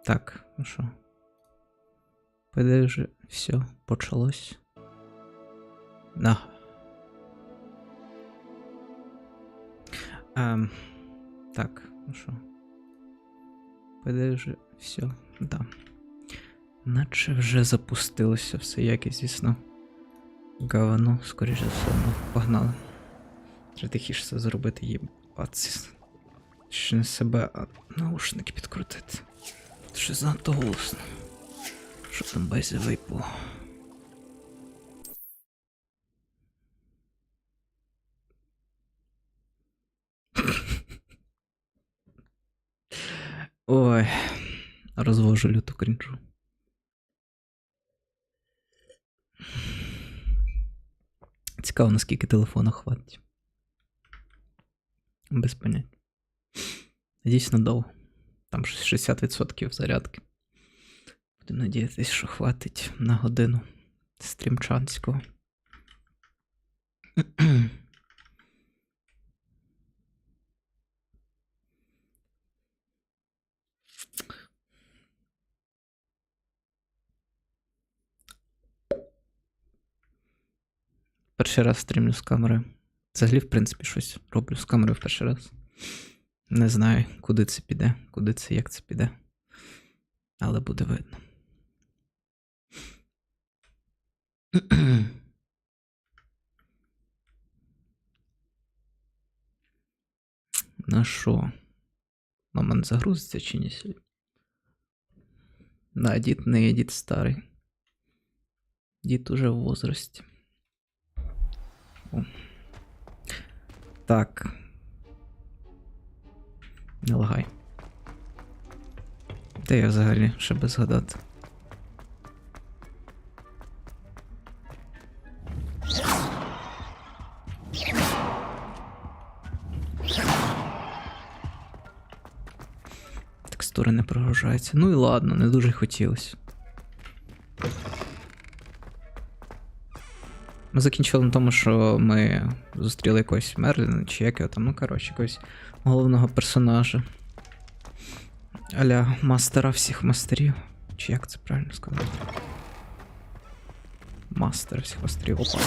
Так, ну що? Піде вже все, почалось. На. Так, ну що? Піде вже все, да. Наче вже запустилося все, як і звісно. Говно, скоріше за все, ну, погнали. Треба тихіше все зробити, їбаться. Ще не себе, а наушники підкрутити. Це ще занадто голосно. Що там базі випало? Ой, розвожу люту крінжу. Цікаво, наскільки телефона хватить. Без поняття. Дійсно довго. Там 60% зарядки. Будемо надіятися, що хватить на годину стрімчанського. Перший раз стрімлю з камери. Взагалі, в принципі, щось роблю з камерою в перший раз. Не знаю, куди це піде, куди це, як це піде. Але буде видно. Ну що? Момент загрузиться чи ні сьогодні? Да, дід не є, дід старий. Дід уже в возрасті. О. Так. Не лагай. Де я взагалі ще би згадати? Текстури не прогружаються. Ну і ладно, не дуже хотілося. Ми закінчили на тому, що ми зустріли якогось Мерліна, чи як його там, ну коротше, якогось головного персонажа. Аля мастера всіх мастерів. Чи як це правильно сказати? Мастер всіх мастерів. Опа.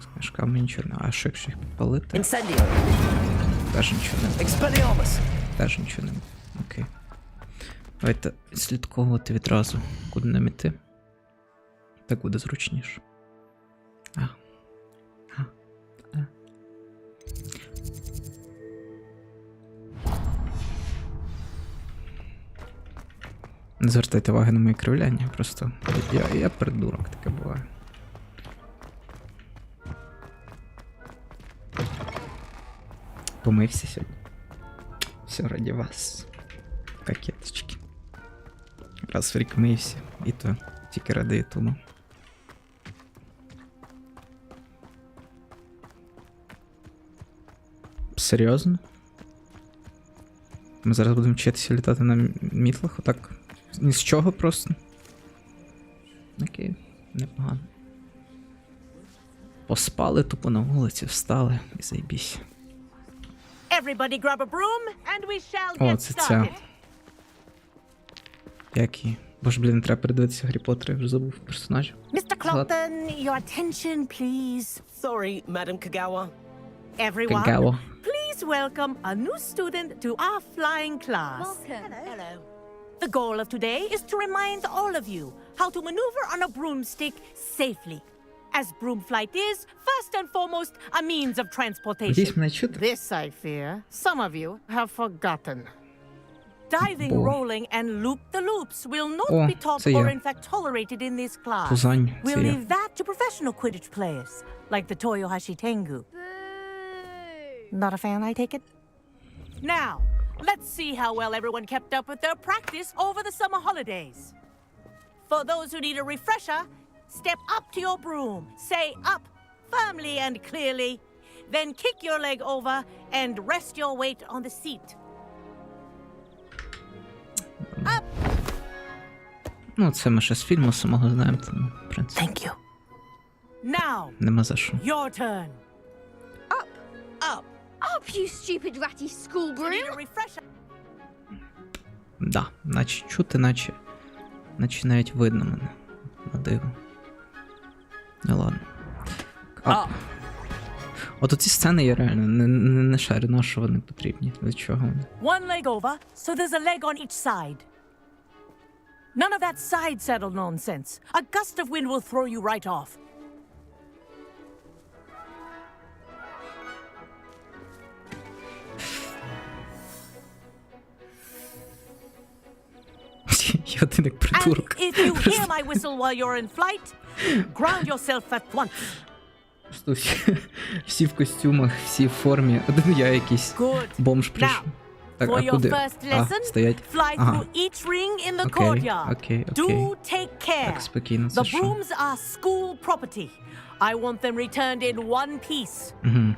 З книжками нічого не... А що якщо їх підпалити? Теж нічого не... Теж нічого не... Окей. Давайте слідковувати відразу, куди нам іти. Так буде зручніше. Не звертайте уваги на мої кривляння, просто я придурок, таке буває. Помився сьогодні. Все раді вас. Кокеточки. Раз в рік мився, і то тільки ради ютуба. Серйозно? Ми зараз будемо вчитися літати на мітлах, отак ні з чого просто. Окей, непогано. Поспали тупо на вулиці, встали і заєбісь. О, це ця. Які? Боже, блін, не треба передивитися Гаррі Поттера, я вже забув персонажів. Mr. Clopton, your attention, please. Sorry, Madam Kagawa. Everyone, Кагао. please welcome a new student to our flying class. Welcome. Hello. The goal of today is to remind all of you how to maneuver on a broomstick safely. As broom flight is, first and foremost, a means of transportation. Надіюсь, мене чути? This, I fear, some of you have forgotten. Diving, Бо. rolling, and loop-the-loops will not О, be taught це or, я. in fact, tolerated in this class. Пузань, We'll це я. leave that to professional Quidditch players, like the Toyohashi Tengu. Not a fan, I take it? Now, let's see how well everyone kept up with their practice over the summer holidays. For those who need a refresher, step up to your broom, say up firmly and clearly, then kick your leg over and rest your weight on the seat. Up! Ну, це ми ще з фільму самого знаємо, тому, в принципі, Thank you. Now, нема за що. your turn. Up. Up, you stupid ratty school You need broom! a refresher. Да, наче чути, наче навіть видно мене. На диво. Ну ладно. А. От оці сцени я реально не шарю, на що вони потрібні, для чого вони. One leg over, so there's a leg on each side. None of that side saddle nonsense. A gust of wind will throw you right off. Я один як And придурок. if you hear my whistle while you're in flight, ground yourself at once. Просто всі в костюмах, всі в формі. Один я якийсь Good. бомж прийшов. Так, For а your куди? first А, lesson, стоять. fly Ага. through each ring in the Окей, courtyard. окей, Do окей. take care. Так, спокійно, це The що? brooms are school property. I want them returned in one piece. Угу.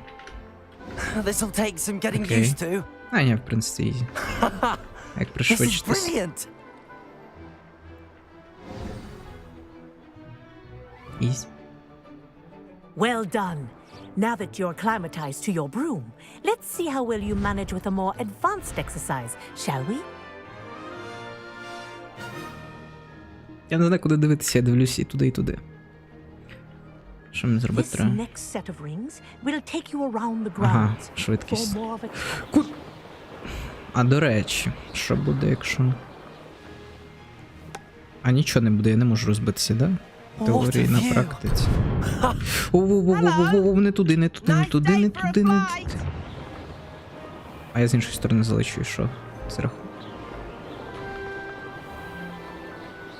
This'll take some getting Okay. used to. А, ні, в принципі, ізі. Як This is пришвидшитись. brilliant. Ізі. Well done. Now that you're acclimatized to your broom, let's see how well you manage with a more advanced exercise, shall we? Я не знаю, куди дивитися, я дивлюся і туди, і туди. Що мені зробити This треба? next set of rings will take you around the Ага, grounds for швидкість. more of a А до речі, що буде, якщо... А нічого не буде, я не можу розбитися, да? В теорії на практиці. О, не туди, не туди, не туди, не туди, не туди. А я з іншої сторони залечу, і що? Зраху.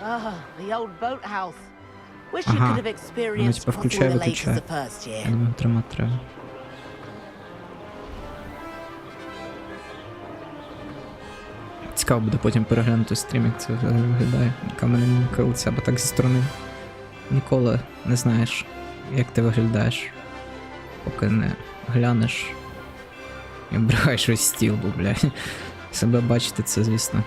Ah, the old boathouse. Wish you Ага. could have Воно experienced типа crossing включає, the lakes виключає. the first Я year. думаю, тримати треба. Цікаво буде потім переглянути стрім, як це виглядає. Каменем крилиця, бо так зі сторони ніколи не знаєш, як ти виглядаєш, поки не глянеш і обригаєш весь стіл, бо, блядь. Себе бачити це, звісно.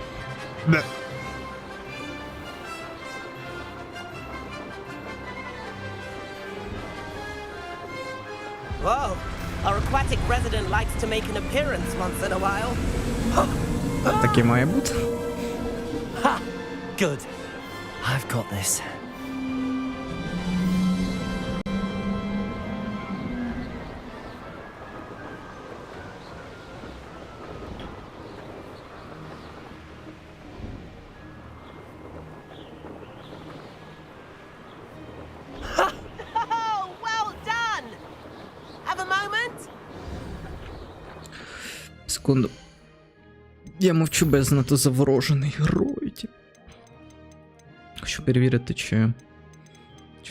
Whoa. Our aquatic resident likes to make an appearance once in a while. Так і має бути. Good. I've got this. Oh, well done! Have a moment? Секунду. Я мовчу без надто заворожений герой. Хочу перевірити, чи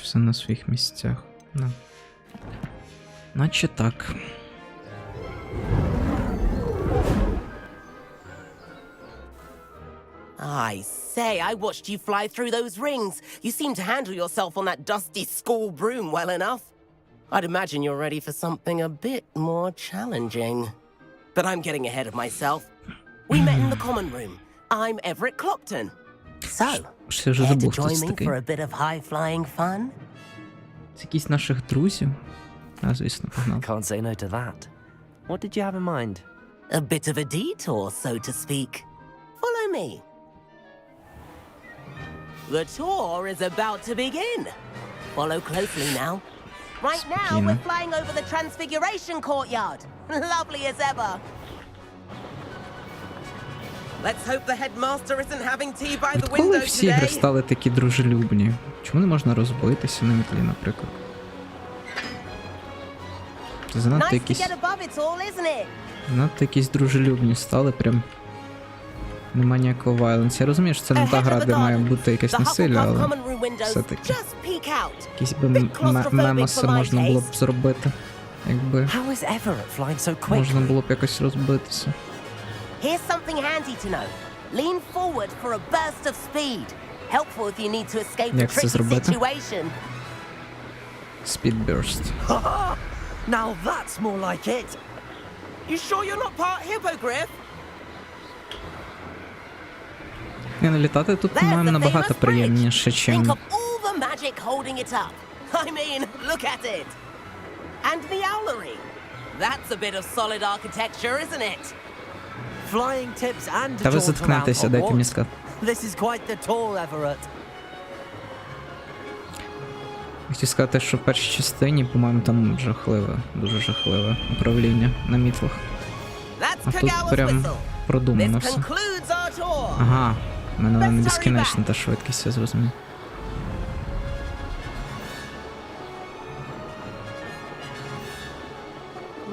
все на своїх місцях. Ну. Наче так. I say, I watched you fly through those rings. You seem to handle yourself on that dusty school broom well enough. I'd imagine you're ready for something a bit more challenging. But I'm getting ahead of myself. We met in the common room. I'm Everett Clopton. So, Ще вже care to забув, хто join це me такий. for a bit of high-flying fun? Це якісь наших друзів. А, звісно, погнав. Can't say no to that. What did you have in mind? A bit of a detour, so to speak. Follow me. The tour is about to begin. Follow closely now. Right now, Spokojnie. we're flying over the Transfiguration courtyard. Lovely as ever. Let's hope the headmaster isn't having tea by the Відколи window всі ігри today. стали такі дружелюбні? Чому не можна розбитися на мітлі, наприклад? Це занадто Nice to якісь, get above it all, isn't it? занадто якісь дружелюбні стали, прям нема ніякого вайленс. Я розумію, що це не та Ahead гра, of the де має garden, бути якесь the насилля, Hufflepuff але common room windows. все-таки Just peek out. якісь би Bit claustrophobic мемоси for my можна було б taste. зробити, якби How is Everett flying so можна quickly? було б якось розбитися. Here's something handy to know. Lean forward for a burst of speed. Helpful if you need to escape a Як це tricky зробити? situation. Speed burst. Now that's more like it. You sure you're not part hippogriff? Не, ну літати тут, There's по-моєму, the набагато famous приємніше, bridge. Think чим... of all the magic holding it up. I mean, look at it. And the owlery. That's a bit of solid architecture, isn't it? Flying tips and Та ви jaunts around заткнетеся, дайте мені Hogwarts. сказати. This is quite the tour, Everett. Хотів сказати, що в першій частині, по-моєму, там жахливе, дуже жахливе управління на мітлах. That's А тут Kagawa's прям whistle. продумано This все. concludes our tour. Ага, в мене вона не Let's hurry безкінечна та швидкість, я зрозумів.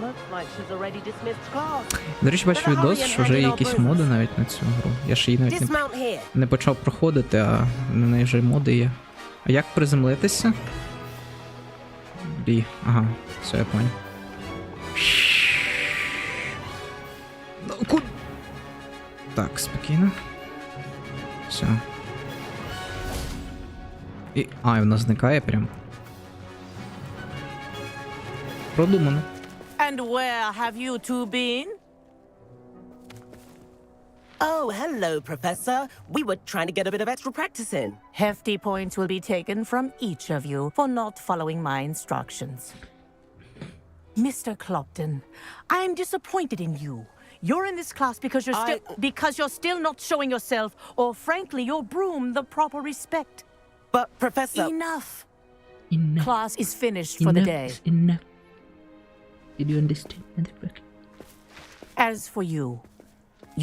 Looks like she's already dismissed class. До речі, бачу відос, що вже є якісь моди навіть на цю гру. Я ж її навіть Dismount here. не почав проходити, а на неї вже й моди є. А як приземлитися? Ага, все, я понял. Так, спокійно. Все. І вона зникає прям. Продумано. And where have you two been? Oh, hello, Professor. We were trying to get a bit of extra practice in. Hefty points will be taken from each of you for not following my instructions. Mr. Clopton, I am disappointed in you. You're in this class because you're still not showing yourself, or frankly, your broom, the proper respect. But, Professor... Enough. Enough. Class is finished for the day. Enough. Did you understand? As for you,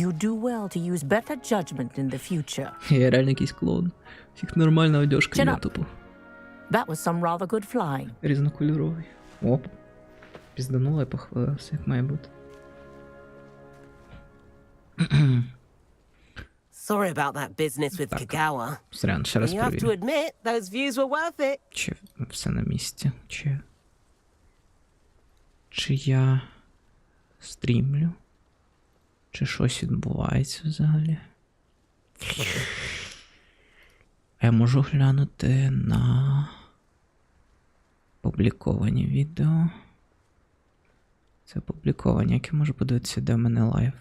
you do well to use better judgment in the future. Я реально якийсь клоун. Всіх нормальна одежка, Chin я up. тупо. That was some rather good flying. Різнокольоровий. Оп. Пізданула і похвалився, як має бути. Sorry about that business with Kagawa. Сорян, ще раз You have to перевірю. admit, those views were worth it. Чи все на місці? Чи я стрімлю? Чи щось відбувається взагалі? Я можу глянути на публіковані відео. Це опубліковані, які можу подивитися, де в мене лайв.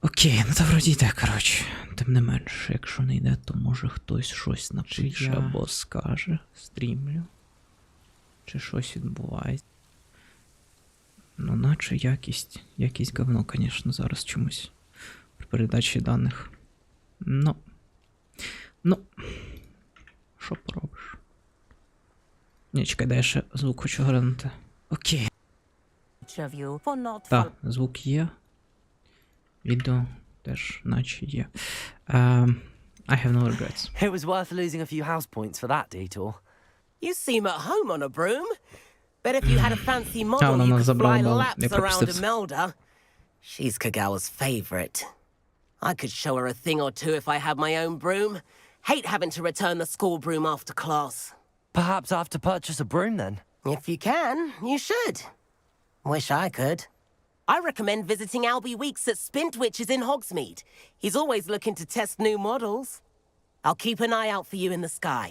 Окей, ну то вроді йде, коротше. Тим не менше, якщо не йде, то може хтось щось напише або скаже. Стрімлю. Чи щось відбувається. Ну, наче якість говно, звісно, зараз чомусь. При передачі даних. Ну. Що поробиш? Ні, чекай, дай я ще звук хочу глянути. Окей. Each of you for not Так, звук є. Відео теж наче є. I have no regrets. It was worth losing a few house points for that detour. You seem at home on a broom. Bet if you had a fancy model, no, you no, could zabrał fly bal. laps Nie around propustив. Imelda. She's Kagawa's favorite. I could show her a thing or two if I had my own broom. Hate having to return the school broom after class. Perhaps I have to purchase a broom then. If you can, you should. Wish I could. I recommend visiting Albie Weeks at Spintwitches in Hogsmeade. He's always looking to test new models. I'll keep an eye out for you in the sky.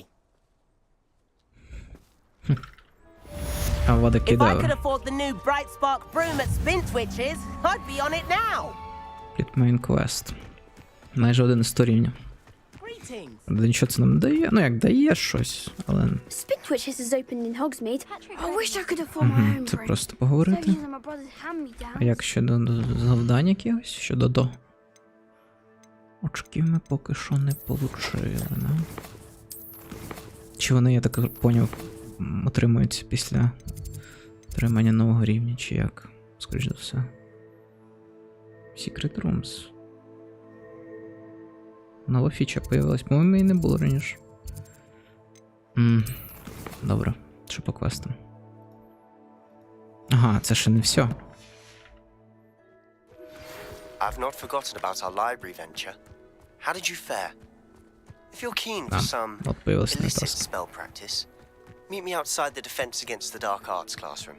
А вода If I кидала. could afford the new Bright Spark broom at Spintwitches, I'd be on it now. Complete Main Quest. Майже один із рівня. Greetings. Правда, нічого це нам не дає. Ну як, дає щось, але... Spintwitches is opened in Hogsmeade. I wish I could afford my own Це broom. просто So поговорити. using my brother's hand-me-downs. А як щодо завдань якихось? Щодо до. Очків ми поки що не получили, да? Чи вони, я так поняв, отримуються після отримання нового рівня, чи як? Скоріш за все. Secret Rooms. Нова фіча появилась. По-моєму, її не було раніше. Добре. Що по квестам? Ага, це ще не все. I've not forgotten about our library venture. How did you fare? If you're keen for some От появилась не illicit таска. spell practice, meet me outside the Defense Against the Dark Arts classroom.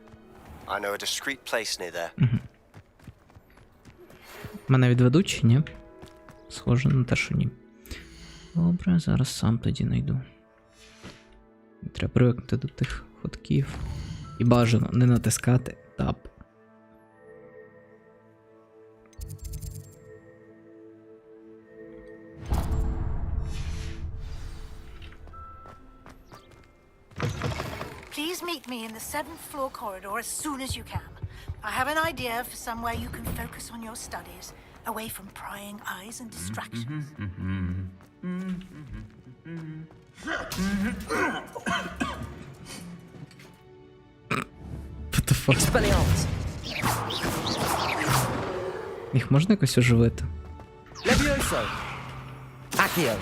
I know a discreet place near there. Мене відведуть чи ні? Схоже на те, що ні. Добре, зараз сам тоді найду. Треба привикнути до тих ходків. І бажано не натискати тап. Please meet me in the 7th floor corridor as soon as you can. I have an idea for somewhere you can focus on your studies, away from prying eyes and distractions. What the fuck? Expelliarmus. Їх можна якось оживити? Levioso. Accio.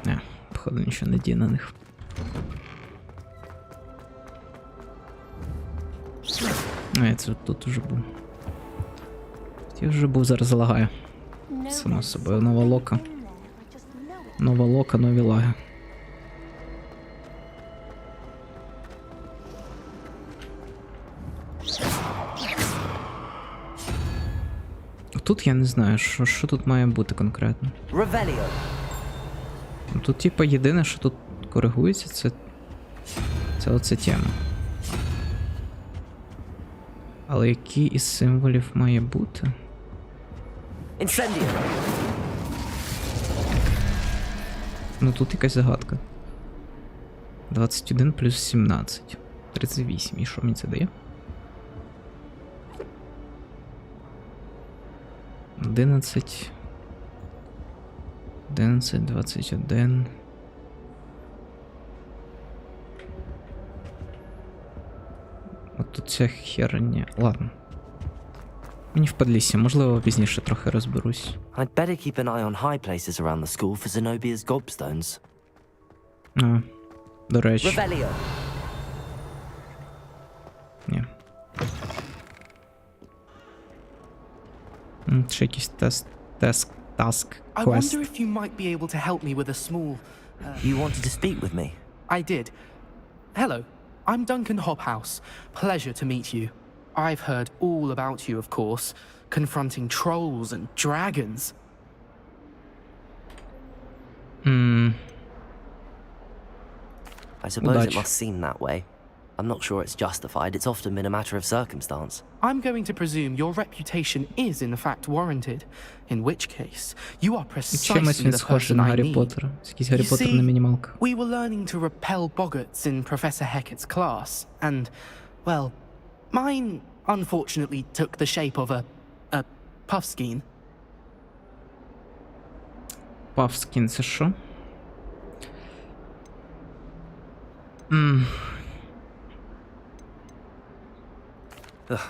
Не, походу нічого не діє на них. А, я це тут уже був. Я вже був, зараз залагаю. Само собою, нова лока. Нова лока, нові лаги. Тут я не знаю, що тут має бути конкретно. Revelio. Ну, тут, типа, єдине, що тут коригується, це оця тема. Але який із символів має бути? Incendio. Ну тут якась загадка. 21 плюс 17. 38. І що мені це дає? 11. 11, 21. От тут ця херня. Ладно. Мені впадліся, можливо, пізніше трохи розберусь. I'd better keep an eye on high places around the school for Zenobia's gobstones. А, до речі. Revelio. Ні. Ще якийсь task I quest. wonder if you might be able to help me with a small... You wanted to speak with me? I did. Hello, I'm Duncan Hobhouse. Pleasure to meet you. I've heard all about you, of course, confronting trolls and dragons. I suppose it Удачи. must seem that way. I'm not sure it's justified. It's often been a matter of circumstance. I'm going to presume your reputation is in fact warranted, in which case you are Чимось precisely він the схожий person на I Гаррі need. Поттера. Якийсь Гаррі You Поттер see, на мінімалках. we were learning to repel boggarts in Professor Hecat's class, and, well, mine unfortunately took the shape of a puffskein. Павскін, це що?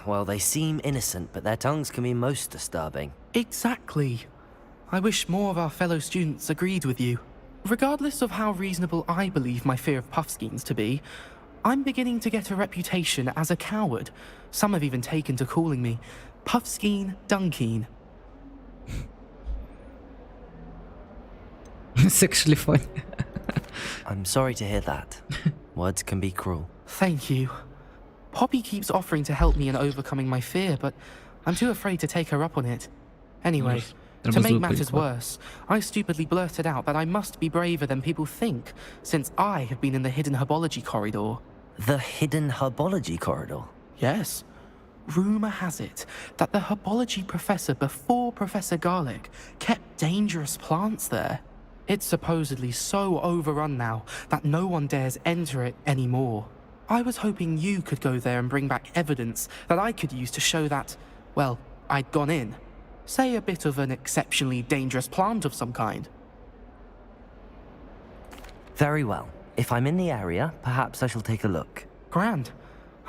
Well, they seem innocent, but their tongues can be most disturbing. Exactly. I wish more of our fellow students agreed with you. Regardless of how reasonable I believe my fear of puffskeins to be, I'm beginning to get a reputation as a coward. Some have even taken to calling me Puffskeen Dunkeen. It's actually funny. I'm sorry to hear that. Words can be cruel. Thank you. Poppy keeps offering to help me in overcoming my fear, but I'm too afraid to take her up on it. Anyway, to make matters worse, I stupidly blurted out that I must be braver than people think, since I have been in the hidden herbology corridor. The hidden herbology corridor? Yes. Rumour has it that the herbology professor before Professor Garlic kept dangerous plants there. It's supposedly so overrun now that no one dares enter it anymore. I was hoping you could go there and bring back evidence that I could use to show that, well, I'd gone in. Say a bit of an exceptionally dangerous plant of some kind. Very well. If I'm in the area, perhaps I shall take a look. Grand.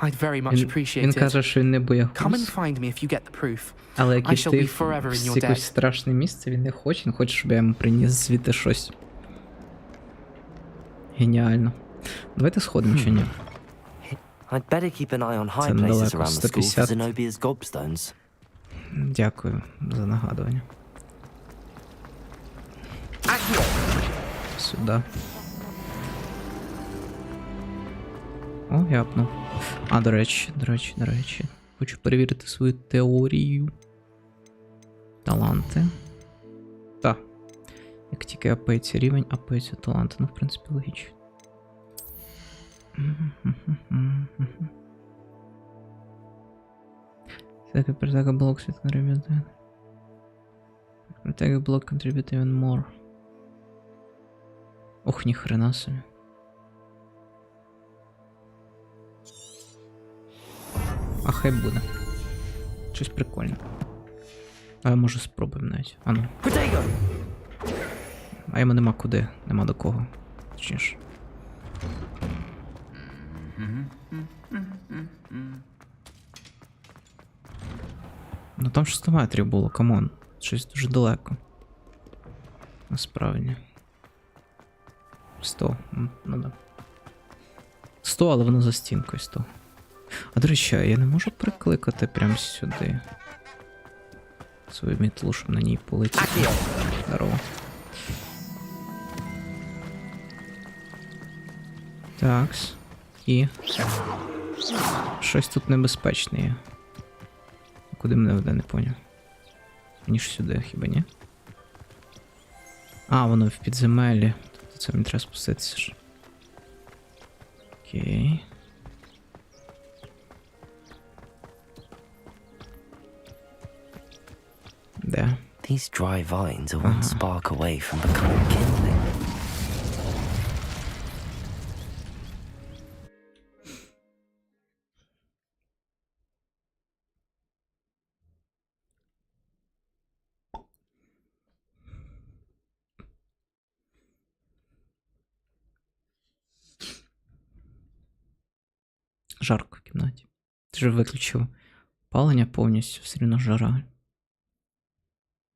I'd very much Він appreciate каже, it. що він не Come and боягуз. find me if you get the proof. Але як I shall іти be forever in в your якесь debt. страшне місце, він не хоче. Він хоче, щоб я йому приніс звідти щось. Геніально. Давайте сходимо чи ні? I'd better keep an eye on high Це places недалеко, around the school for 150. Zenobia's gobstones. Дякую за нагадування. Сюди. О, я апнув. А, до речі. Хочу перевірити свою теорію. Таланти. Так. Як тільки апається рівень, апається таланти. Ну, в принципі, логічно. Так, attack blocks with contribute. Attack block contribute even more. Ох, ніхрена собі. А хай буде. Щось прикольне. А я може спробуємо навіть. А ну. А йому нема куди, нема до кого. Точніше. Ну там 600 метрів було, камон. Щось дуже далеко. Насправді. 100. Ну да. 100, але воно за стінкою 100. А до речі, я не можу прикликати прямо сюди. Свою мітлу, щоб на ній полетіти. Здорово. Такс. І. Щось тут небезпечне є. Куди мене веде, не поняв. Мені ж сюди, хіба ні? А, воно в підземеллі. Тобто це мені треба спуститися ж. Окей. Де? These dry vines are one spark away from becoming kindling. Жарко в кімнаті. Ти вже виключив опалення повністю, все рівно жара.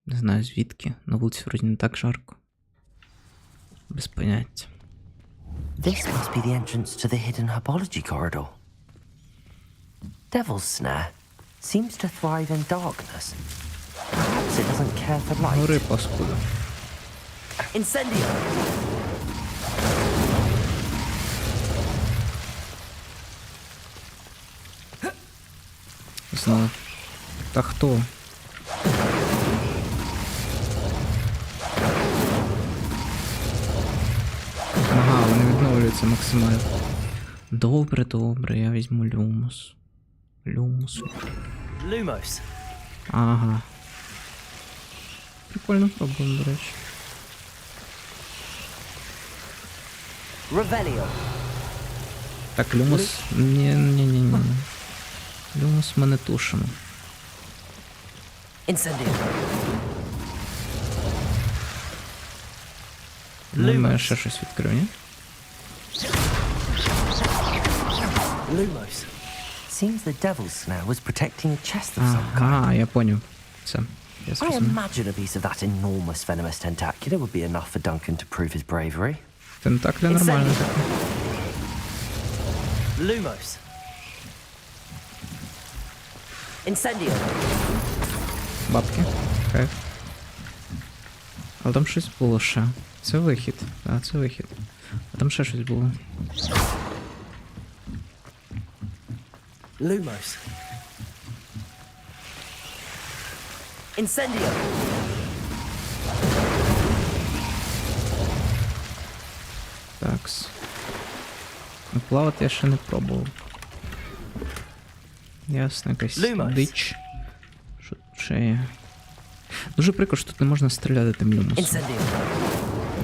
Не знаю звідки, на вулиці вроді не так жарко. Без поняття. This must be the entrance to the hidden herbology corridor. Devil's Snare seems to thrive in darkness. Perhaps it doesn't care for light. Гори, паскуда. Incendio! Знову. Та хто? Ага, вони відновлюються максимально. Добре, добре, я візьму люмус. Люмус. Lumos. Ага. Прикольно пробуємо, до речі. Revelio. Так, люмус. Ні. Люмус ми не тушимо. Incendio. Ну, ще щось відкрив, ні? Lumos. Seems the Devil's Snare was protecting a chest of some kind. Ага, я поняв. Все. Я I зрозумів. imagine a piece of that enormous venomous tentacular would be enough for Duncan to prove his bravery. Тентакля нормально таке. Lumos. Incendio. Бабки. Кайф. Але там щось було ще. Це вихід. Так, це вихід. А там ще щось було. Lumos. Incendio. Такс. Ну, плавати я ще не пробував. Ясно, якась Lumos. дич. Що тут ще є? Дуже прикро, що тут не можна стріляти тим люмусом. Incendio.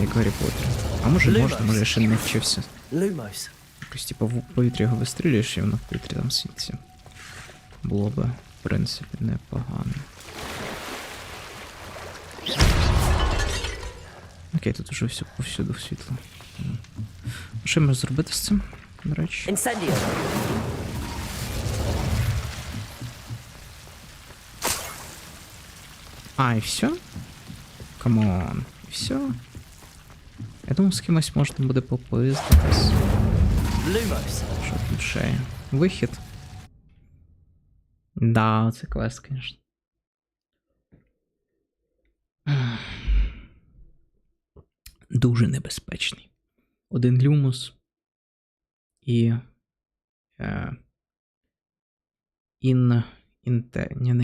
Як в Гаррі Поттері. А може Lumos. можна, може я ще не вчився. Lumos. Якось типу в повітрі його вистрілюєш і воно в повітрі там світиться. Було би, в принципі, непогано. Окей, тут уже все повсюду світло. Що можна зробити з цим, до речі? Incendio. А, і все? Камон, і все? Я думав, з кимось можна буде попиздитись. Lumos. Що тут ще є? Вихід? Да, це квест, звісно. Дуже небезпечний. Один люмус і не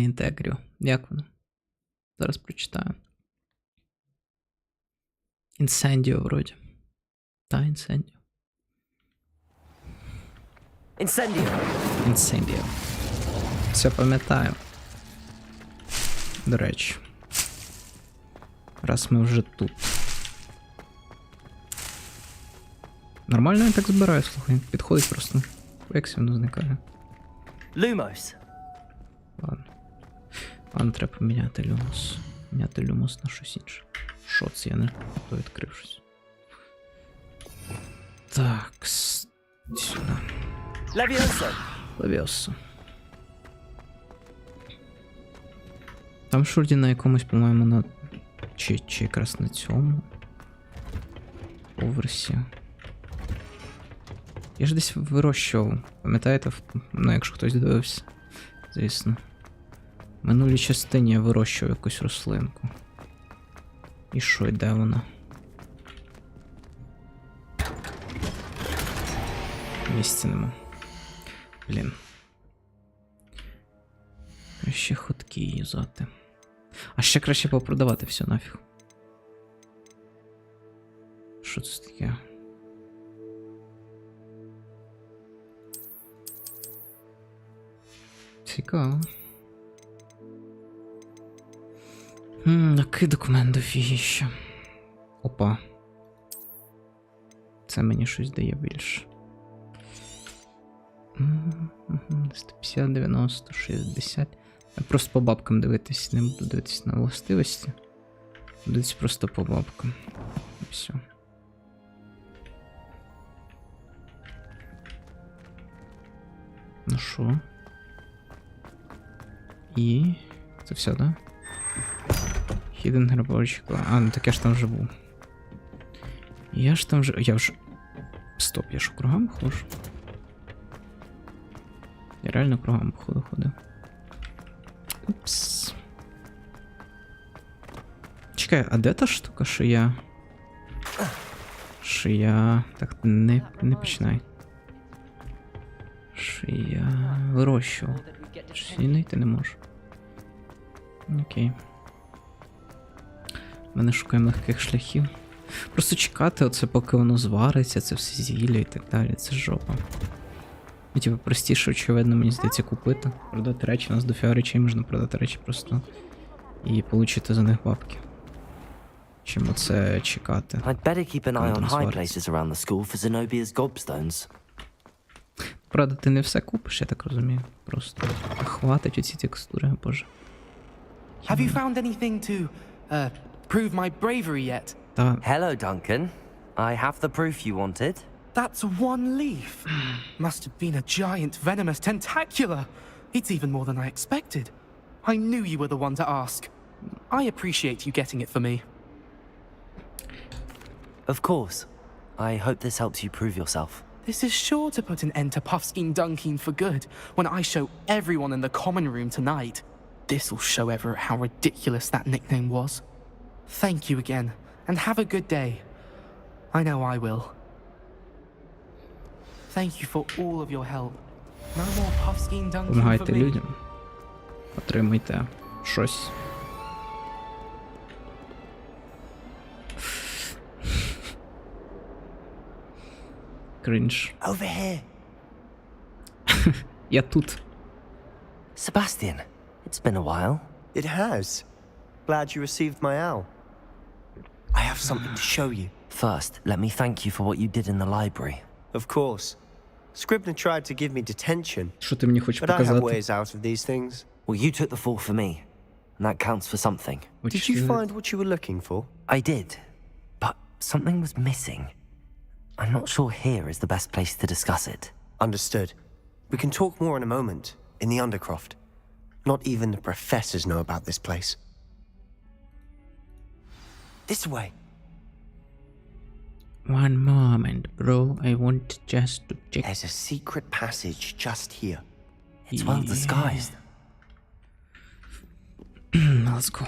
інтегріо. Як воно? Зараз прочитаю. Інсендіо вроді. Та, інсендіо. Incendio. Інсендіо. Все пам'ятаю. До речі. Раз ми вже тут. Нормально я так збираю, слухай. Підходить просто. Як воно зникає. Lumos. Ладно. Ладно, треба поміняти люмос. Міняти люмос на щось інше. Що це? Я не то відкрив щось. Так, сюди. Levioso. Лавіосо. Там Шурді на якомусь, по-моєму, на... Чи якраз на цьому поверсі. Я ж десь вирощував. Пам'ятаєте? Ну, якщо хтось дивився. Звісно. В минулій частині я вирощував якусь рослинку. І що, і де вона? Місця нема. Блін. Краще ходки юзати. А ще краще попродавати все нафіг. Що це таке? Цікаво. Який документ дофігіще. Опа. Це мені щось дає більше. 150, 90, 60. Я просто по бабкам дивитись, не буду дивитись на властивості. Дивитись просто по бабкам. І все. Ну що? І... Це все, да? Hidden грабовичок. А, ну так я ж там вже був. Я ж там вже... Я вже... Стоп, я ж кругом ходжу. Я реально кругом походу ходив. Упс. Чекай, а де та штука, що я... Що я... Так, не починай. Що я... Вирощував. Щось я знайти не можу. Окей. Ми не шукаємо легких шляхів. Просто чекати оце, поки воно звариться, це все зілля і так далі, це жопа. І типу простіше, очевидно, мені здається, купити. Продати речі, у нас дофіга речей можна продати речі просто. І отримати за них бабки. Чим оце чекати. I'd better keep an eye on high places around the school for Zenobia's gobstones. Правда, ти не все купиш, я так розумію. Просто хватить оці текстури, боже. Have you found anything to, prove my bravery yet? Та Hello, Duncan. I have the proof you wanted. That's one leaf. Must have been a giant venomous tentacula. It's even more than I expected. I knew you were the one to ask. I appreciate you getting it for me. Of course. I hope this helps you prove yourself. This is sure to put an end to Puffskein Dunkeen for good when I show everyone in the common room tonight. This'll show Everett how ridiculous that nickname was. Thank you again, and have a good day. I know I will. Thank you for all of your help. No more Puffskein Dunkeen for помагайте me. людям. Отримайте щось. Кринж. Over here. Я тут. Sebastian, it's been a while. It has. Glad you received my owl. I have something to show you. First, let me thank you for what you did in the library. Of course. Scribner tried to give me detention, Що ти мені хочеш but I have показати? ways out of these things. Well, you took the fall for me, and that counts for something. Did you find what you were looking for? I did, but something was missing. I'm not sure here is the best place to discuss it. Understood. We can talk more in a moment, in the Undercroft. Not even the professors know about this place. This way. One moment, bro. I want just to check. There's a secret passage just here. It's well disguised. Let's go.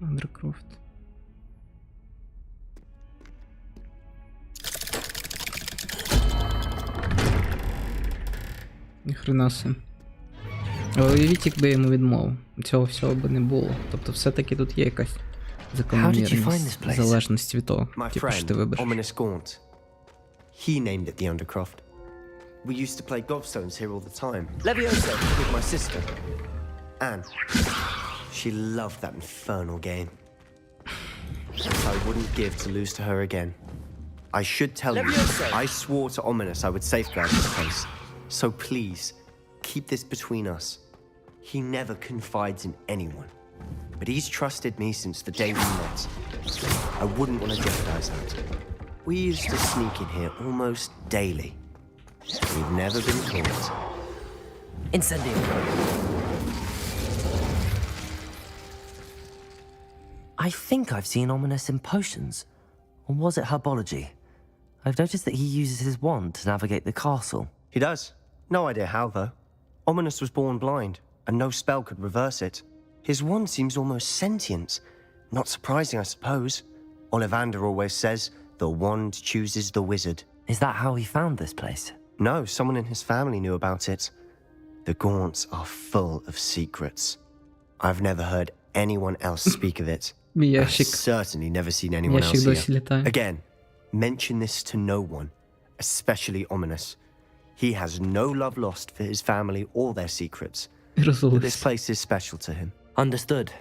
Undercroft. Ніхрена си. Але уявіть, якби я йому відмовив. Цього всього би не було. Тобто все-таки тут є якась закономірність залежності від того, My типу, що ти friend, вибереш. Ominous Gaunt. He named it the Undercroft. We used to play gobstones here all the time. Levioso with my sister. Anne. She loved that infernal game. that I wouldn't give to lose to her again. I should tell you, I swore to Ominous I would safeguard this place. So please, keep this between us. He never confides in anyone. But he's trusted me since the day we met. I wouldn't want to jeopardize that. We used to sneak in here almost daily. We've never been caught. Incendio. I think I've seen Ominous in potions. Or was it herbology? I've noticed that he uses his wand to navigate the castle. He does. No idea how, though. Ominous was born blind, and no spell could reverse it. His wand seems almost sentient. Not surprising, I suppose. Ollivander always says, the wand chooses the wizard. Is that how he found this place? No, someone in his family knew about it. The Gaunts are full of secrets. I've never heard anyone else speak of it. I've Ящик. certainly never seen anyone Ящик else досі here. літає. Again, mention this to no one, especially Ominous. He has no love lost for his family or their secrets. І But this розловився. place is special to him. Understood.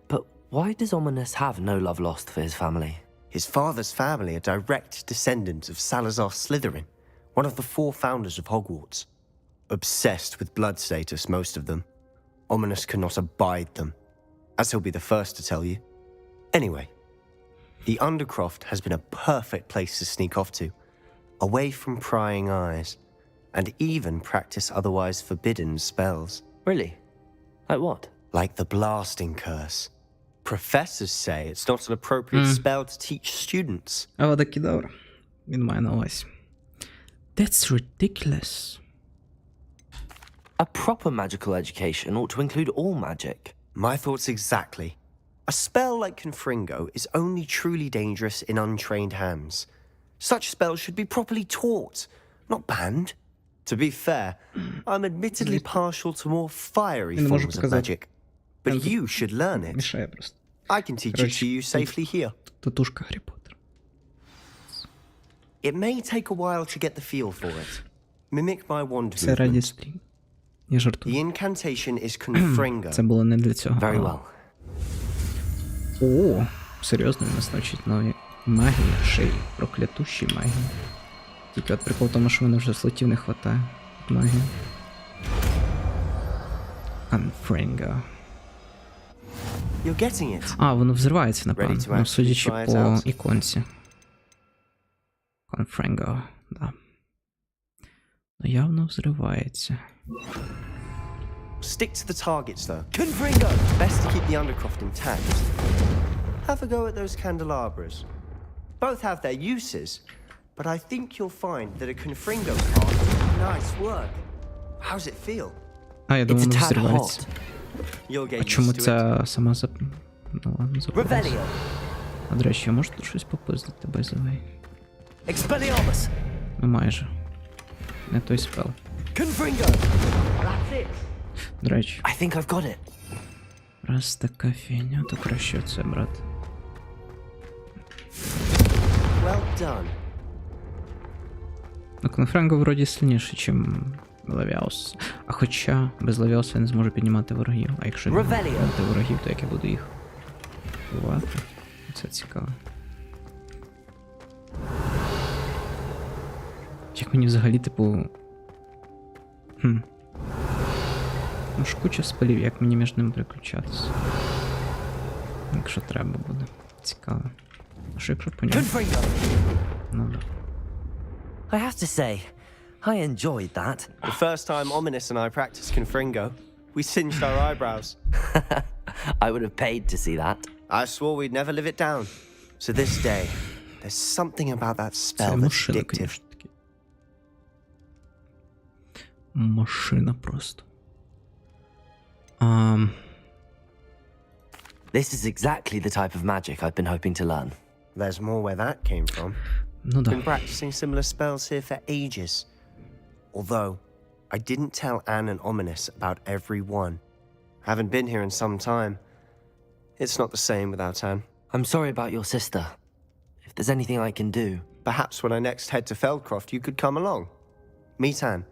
But why does Ominous have no love lost for his family? His father's family are direct descendants of Salazar Slytherin, one of the 4 founders of Hogwarts. Obsessed with blood status, most of them. Ominous cannot abide them, as he'll be the first to tell you. Anyway, the Undercroft has been a perfect place to sneak off to, away from prying eyes, and even practice otherwise forbidden spells. Really? Like what? Like the blasting curse. Professors say it's not an appropriate spell to teach students. Авада Кедавра. Він має на увазі. That's ridiculous. A proper magical education ought to include all magic. My thoughts exactly. A spell like Confringo is only truly dangerous in untrained hands. Such spells should be properly taught, not banned. To be fair, I'm admittedly partial to more fiery Не можу forms of показати. magic. But you should learn it. Мішає просто. I can teach it Коротше, to you safely here. Татушка Гаррі Поттер. It may take a while to get the feel for it. Mimic my wand Це раді movement. стрім. Я жартую. The incantation is Confringo. Це було не для цього. Very well. О, серйозно, він нас навчить нові магії, ще й проклятущі магії. Тільки от прикол в тому, що мене вже слотів не хватає. Магії. Confringo. You're getting it. А, воно взривається, напевно. Ready to Ну, судячи actually try it по out? іконці. Confringo, да. Ну, явно взривається. Stick to the targets, though. Confringo! Best to keep the Undercroft intact. Have a go at those candelabras. Both have their uses, but I think you'll find that a Confringo card... Nice work. How's it feel? А, я It's думав, a воно tad взривається. hot. You'll А get чому used to it. ця сама зап... Ну ладно, запалась. Revelio. А, до речі, я можу тут щось попиздити, by the way? Expelliarmus. Ну майже. Не той спел. Confringo. That's it. До речі, I think I've got it. раз така фігня, то краще це, брат. Well done. Ну, Конфранго вроді сильніше, ніж Левіаус. А хоча без Левіауса я не зможу піднімати ворогів. А якщо я Revelio. піднімати ворогів, то як я буду їх бувати? Це цікаво. Як мені взагалі, типу... Ну ж куча спелів, як мені між ними переключатися. Якщо треба буде. Цікаво. А що якщо по ньому? Confringo. Ну да. I have to say, I enjoyed that. The first time Ominous and I practiced Confringo, we singed our eyebrows. I would have paid to see that. I swore we'd never live it down. To this day, there's something about that Це spell that's машина, addictive. конечно, таки. Машина просто. This is exactly the type of magic I've been hoping to learn. There's more where that came from. Ну Been да. practicing similar spells here for ages. Although, I didn't tell Anne and Ominous about every one. Haven't been here in some time. It's not the same without Anne. I'm sorry about your sister. If there's anything I can do... Perhaps when I next head to Feldcroft, you could come along. Meet Anne.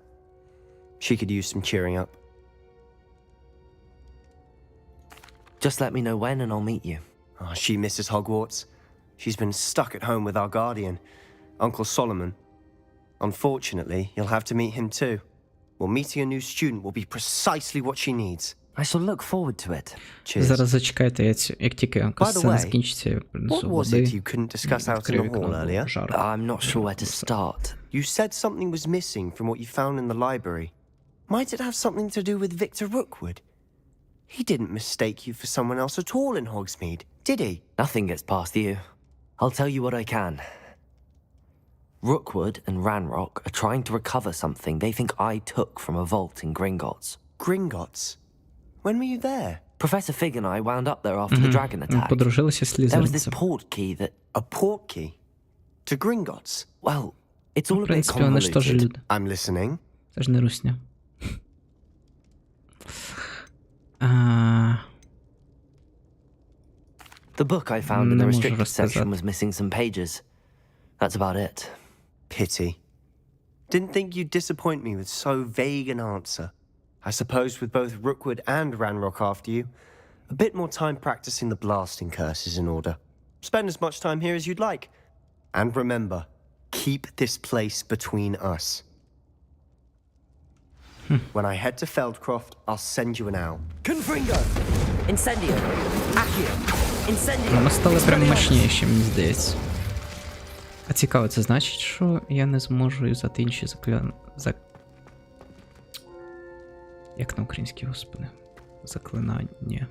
She could use some cheering up. Just let me know when and I'll meet you. Oh, she misses Hogwarts. She's been stuck at home with our guardian, Uncle Solomon. Unfortunately, you'll have to meet him too. Well, meeting a new student will be precisely what she needs. I shall look forward to it. Cheers. Зараз зачекайте, як тільки сцена way, закінчиться, я принесу What was води. it you couldn't discuss out in Відкрию the вікно, hall бо earlier? жарко. I'm not sure where to start. You said something was missing from what you found in the library. Might it have something to do with Victor Rookwood? He didn't mistake you for someone else at all in Hogsmeade, did he? Nothing gets past you. I'll tell you what I can. Rookwood and Ranrock are trying to recover something they think I took from a vault in Gringotts. Gringotts? When were you there? Professor Fig and I wound up there after the dragon attack. Подружилися з There was this слізеринцем. port key that, A portkey? To Gringotts? well, it's all В a bit принципі, вони ж теж convoluted. люди. I'm listening. Це ж не русня. The book I found in Не the можу restricted розказати. section was missing some pages. That's about it. Pity. Didn't think you'd disappoint me with so vague an answer. I suppose with both Rookwood and Ranrock after you, a bit more time practicing the blasting curse is in order. Spend as much time here as you'd like. And remember, keep this place between us. When I head to Feldcroft, I'll send you an owl. Confringo! Incendio! Accio! Incendio! Вони стали прям мощніші, мені здається. А цікаво, це значить, що я не зможу юзати інші Як на українській, господи? Заклинання.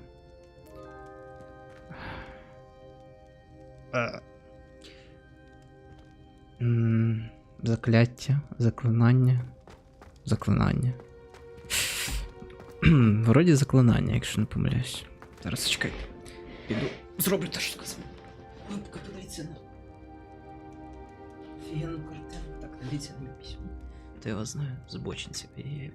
Закляття, заклинання. Заклинання. Вроді заклинання, якщо не помиляюсь. Зараз чекай. Піду. Зроблю те, що сказав. Ви поки подивіться на офігенну картину. Так, дивіться на письмо. То я вас знаю, збочинці я, блядь.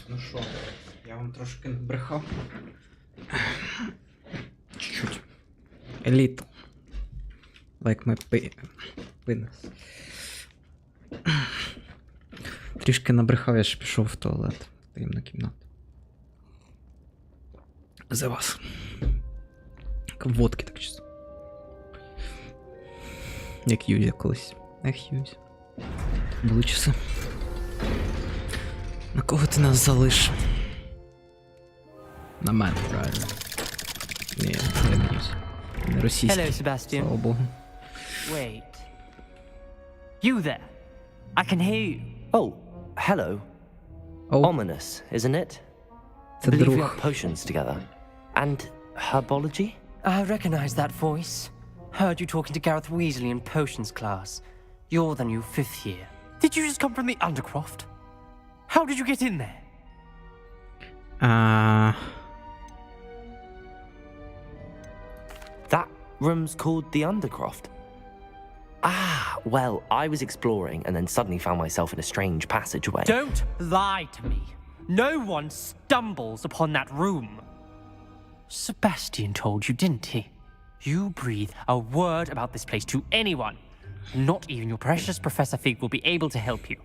Ну що, я вам трошки брехав. Чуть-чуть. Elite. Like my penis. Трішки набрехав, я ж пішов в туалет. Таємну кімнату. За вас. Як водки так чисто. Як Юзя колись. Ех, Юсь. Були часи. На кого ти нас залишив? На мене, правильно. Ні, не Юсь. Не російський. Hello, Sebastian. Слава Богу. Wait. You there? I can hear you. Oh, hello. Оу, Ominous, isn't it? це I believe we друг. have potions together. And herbology? I recognize that voice. Heard you talking to Gareth Weasley in potions class. You're the new 5th year. Did you just come from the Undercroft? How did you get in there? That room's called the Undercroft. Ah, well, I was exploring and then suddenly found myself in a strange passageway. Don't lie to me. No one stumbles upon that room. Sebastian told you, didn't he? You breathe a word about this place to anyone. Not even your precious Professor Fig will be able to help you.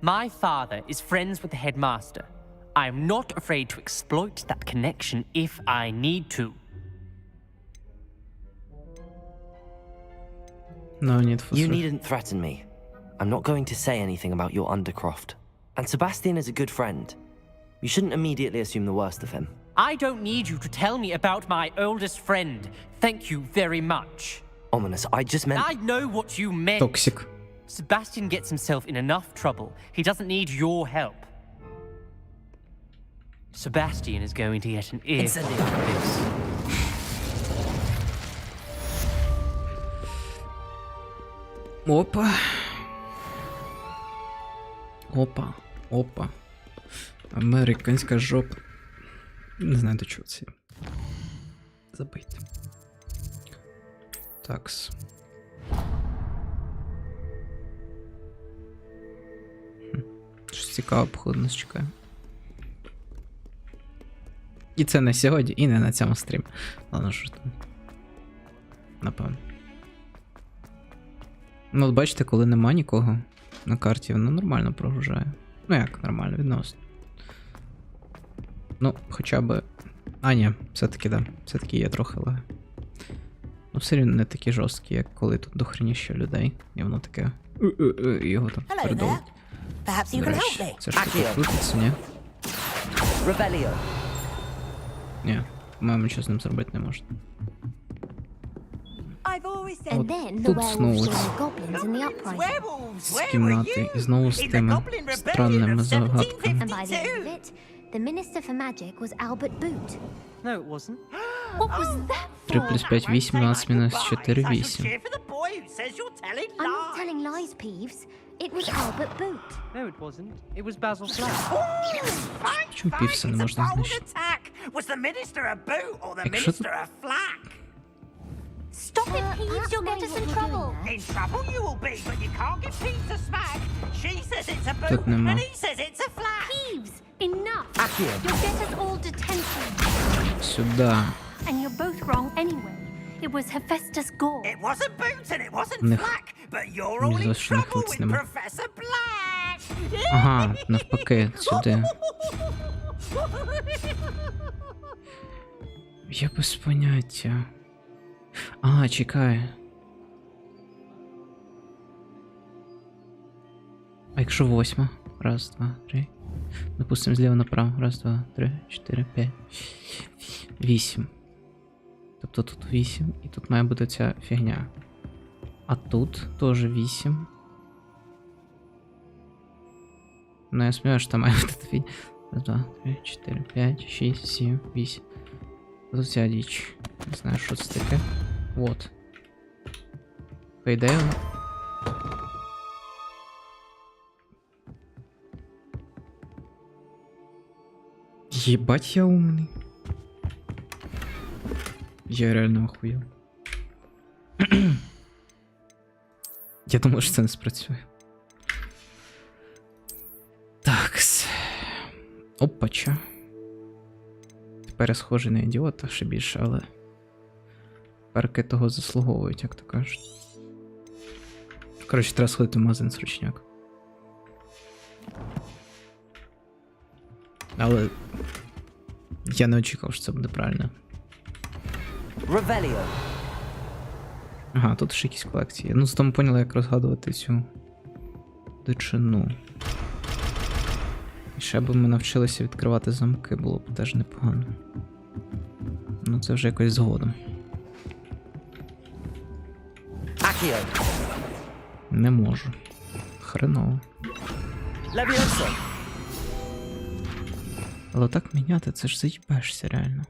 My father is friends with the headmaster. I am not afraid to exploit that connection if I need to. No need for You sure. needn't threaten me. I'm not going to say anything about your Undercroft. And Sebastian is a good friend. You shouldn't immediately assume the worst of him. I don't need you to tell me about my oldest friend. Thank you very much. Ominous, I just meant... I know what you meant. Токсик. Sebastian gets himself in enough trouble. He doesn't need your help. Sebastian is going to get an earful for this. Опа. Опа. Опа. Американська жопа. Не знаю, до чого це. Забийте. Такс. Щось цікаве, походу, нас чекає. І це не сьогодні, і не на цьому стрімі. Ладно, що там. Напевно. Ну, от бачите, коли нема нікого на карті, воно нормально прогружає. Ну як, нормально, відносно. Ну, хоча би... А, ні, все-таки, да. Все-таки є трохи лаги. Ну, все рівно не такі жорсткі, як коли тут дохреніще людей. І воно таке... І його там Hello передовують. there. Perhaps you До can help речі, me. це ж таке крутиться, ні? Revelio. Ні, по-моєму, нічого з ним зробити не можна. And then the Тут werewolves знову joined ці the goblins in the uprising. з кімнати. І знову з тими странними загадками. And by the end of it, the Minister for Magic was Albert Boot. No, it wasn't. What was that 3 for? плюс 5, 8, 12 мінус 4, 8. Cheer for the boy who says you're telling I'm not telling lies, Peeves. It was Albert Boot. No, it wasn't. It was Basil Flack. Чому Півса не можна знищити? Was the minister a boot or the Якщо minister a flack? Stop it, Peeves. You'll get us in trouble. In trouble you will be, but you can't give Peeves a smack. She says it's a boot, Тут нема. and he says it's a flack. Peeves, enough. You'll get us all detention. Сюда. And you're both wrong anyway. It was Hephaestus Gore. It wasn't boot and it wasn't Не- flack, but you're Ні all за in що не trouble хвилиць with нема. Professor Black. Ага, навпаки, сюди. Я без поняття. А, чекай. А якщо 8? Раз, два, три. Допустим, зліва направо. Раз, два, три, 4, 5. 8. Тобто тут 8, і тут має бути ця фігня. А тут теж 8. Ну, я сподіваюся, що там має бути фігня. Раз, два, три, 4, 5, 6, 7, 8. Тут ця діч. Не знаю, що це таке. Вот. По ідеї, воно... Єбать, я умний. Я реально охуєл. Я думаю, що це не спрацює. Такс. Опача. Тепер я схожий на ідіота ще більше, але... Перки того заслуговують, як то кажуть. Коротше, треба сходити в магазин срочняк. Але... Я не очікував, що це буде правильно. Revelio. Ага, тут ще якісь колекції. Ну, зато ми поняли, як розгадувати цю дичину. І ще б ми навчилися відкривати замки, було б теж непогано. Ну, це вже якось згодом. Accio. Не можу. Хреново. Levioso. Але так міняти, це ж заїбешся реально.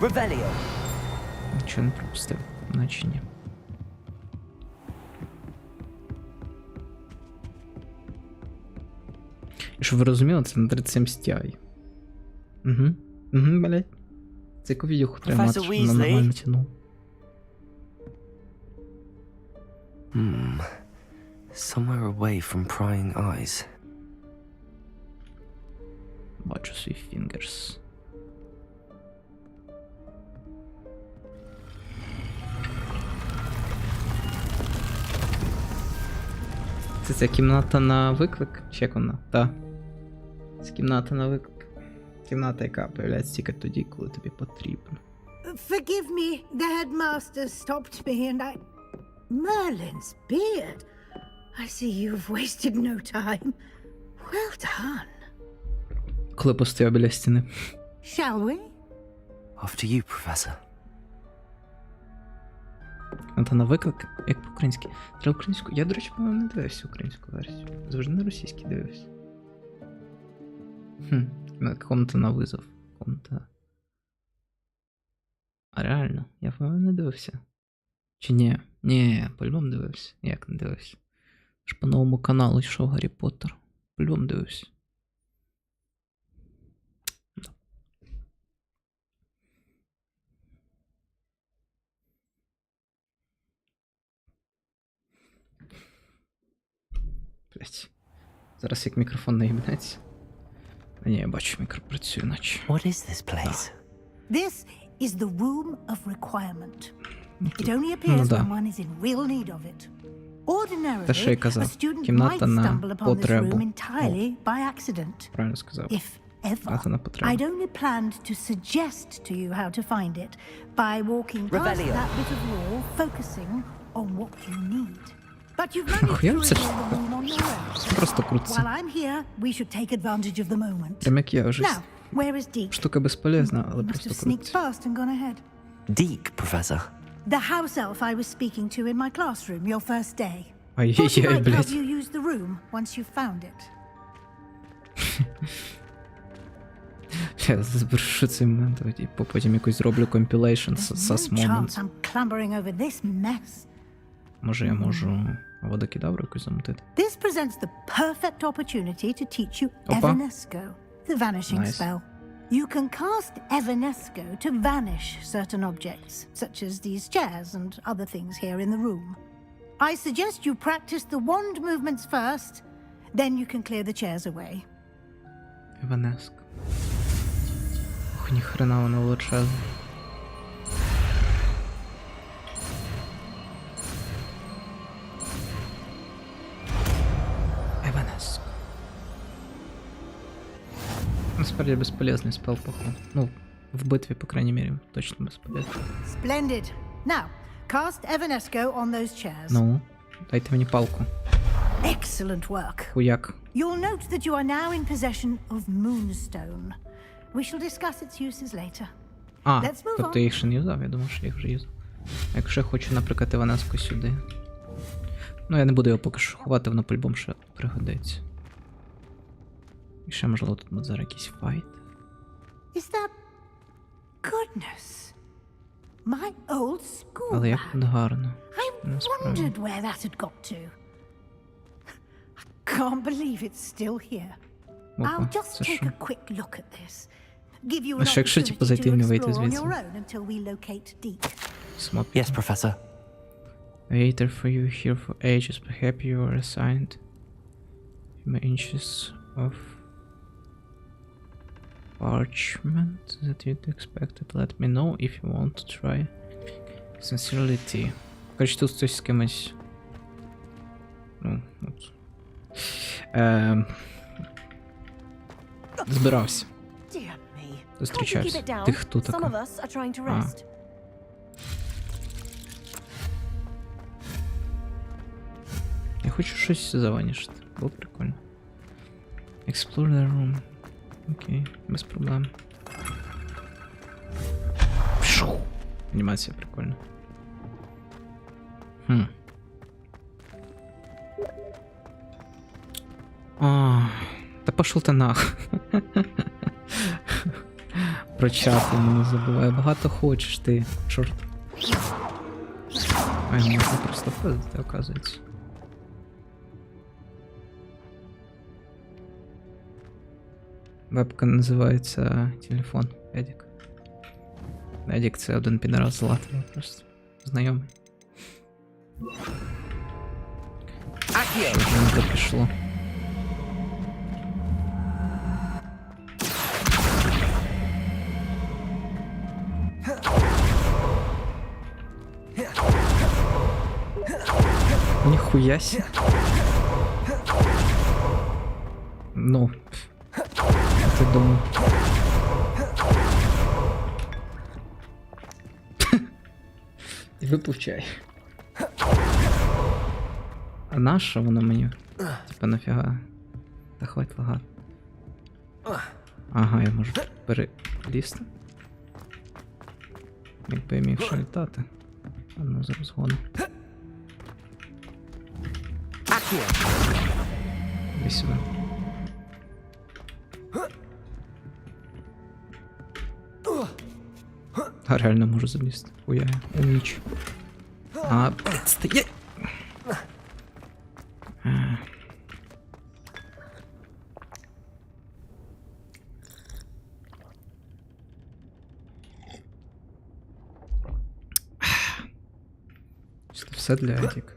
Revelio. Нічого не пропустив, наче ні. І щоб ви розуміли, це на 37 Ti. Угу. Угу, блядь. Це яку відеоху треба мати, щоб вона нормально тянула. Somewhere away from prying eyes. Бачу свій фінгерс. Це кімната на виклик? Чи як вона? Та. Це кімната на виклик. Кімната, яка появляється тільки тоді, коли тобі потрібно. Forgive me, the headmaster stopped me and I... Merlin's beard. I see you've wasted no time. Well done. Коли постояв біля стіни. Shall we? After you, Professor. Кімната на виклик? Як по-українськи? Треба українську? Я, до речі, по-моєму, не дивився українську версію. Завжди на російській дивився. Комната на визов. Комната... А реально? Я, по-моєму, не дивився. Чи ні? Ні, по-любому дивився. Як не дивився? Ж по новому каналу йшов Гаррі Поттер. По-любому дивився. Блять. Зараз як мікрофон наїбнеться. Ні, я бачу, мікро працює наче. What is this place? This is the room of requirement. It only appears when one is in real need of it. Ordinarily, Те, що я казав. a student might Кімната на stumble upon this потребу. room entirely by accident. Правильно сказав. If ever. Кімната на потребу. I'd only planned to suggest to you how to find it by walking past Revelio. that bit of wall, focusing on what you need. But you've managed Нахуя to це? reveal the room on your own. Просто While крутиться. I'm here, we should take advantage of the moment. Прям як я вже. Now, where is Deke? Штука безполезна, але He must просто have sneaked крутиться. past and gone ahead. Deke, Professor. The house elf I was speaking to in my classroom your first day. Thought he Ай-яй-яй, might help блядь. you use the room once you've found it. Я збережу цей момент, і потім якось зроблю compilation There's no сас chance момент. I'm clambering over this mess. Може я можу водокидавру якусь замутити? This presents the perfect opportunity to teach you Опа. Evanesco, the vanishing Nice. spell. You can cast Evanesco to vanish certain objects, such as these chairs and other things here in the room. I suggest you practice the wand movements first, then you can clear the chairs away. Іванеск. Ох, ніхрена воно величезне. Іванеск. Насправді безполезний спел, походу. Ну, в битві, по крайній мірі, точно безполезний. Splendid. Now, cast Evanesco on those chairs. Ну, дайте мені палку. Excellent work. Хуяк. You'll note that you are now in possession of Moonstone. We shall discuss its uses later. А, Let's move тобто on. я їх ще не юзав, я думав, що я їх вже юзав. Якщо я хочу, наприклад, Іванеску сюди. Ну, я не буду його поки що ховати, воно по-любому ще пригодиться. І ще, можливо, тут буде зараз якийсь файт. Is that... Goodness. My old school Але як bag. тут гарно. I Насправді. wondered where that had got to. I can't believe it's still here. Опа, I'll just це take що? a quick look at this. Give you an Ну, ще якщо, типу, opportunity зайти і to не вийти explore on звідси. your own until we locate Deke. Смотрим. Yes, Professor. Waited for you here for ages, but happy you were assigned inches of parchment that you'd expected. Let me know if you want to try. Sincerely T. Короче, тут хтось з кимось. Ну, от. Збирався. Dear me. Зустрічаюся. Ти хто така? А. Я хочу щось заванішити. Було прикольно. Explore the room. Окей, без проблем. Шоу. Анімація прикольна. Та пошел ти нах. Про чати не забувай. Багато хочеш ти, чорт. Ай, можна просто пиздити, оказується. Вебка називається телефон. Едік. Едік це один підраз з Латвії просто. Знайомий. Що ж не то пішло? Ніхуяся. Ну. Ти думав. І випив чай. А наша воно мені? Типа нафіга? Та хвать лагати. Ага, я можу перелізти. Якби я міг ще літати. А ну зараз згодом. Іди сюди. А реально можу залізти. Хуя, умніч. А, стає. Це все для Едік.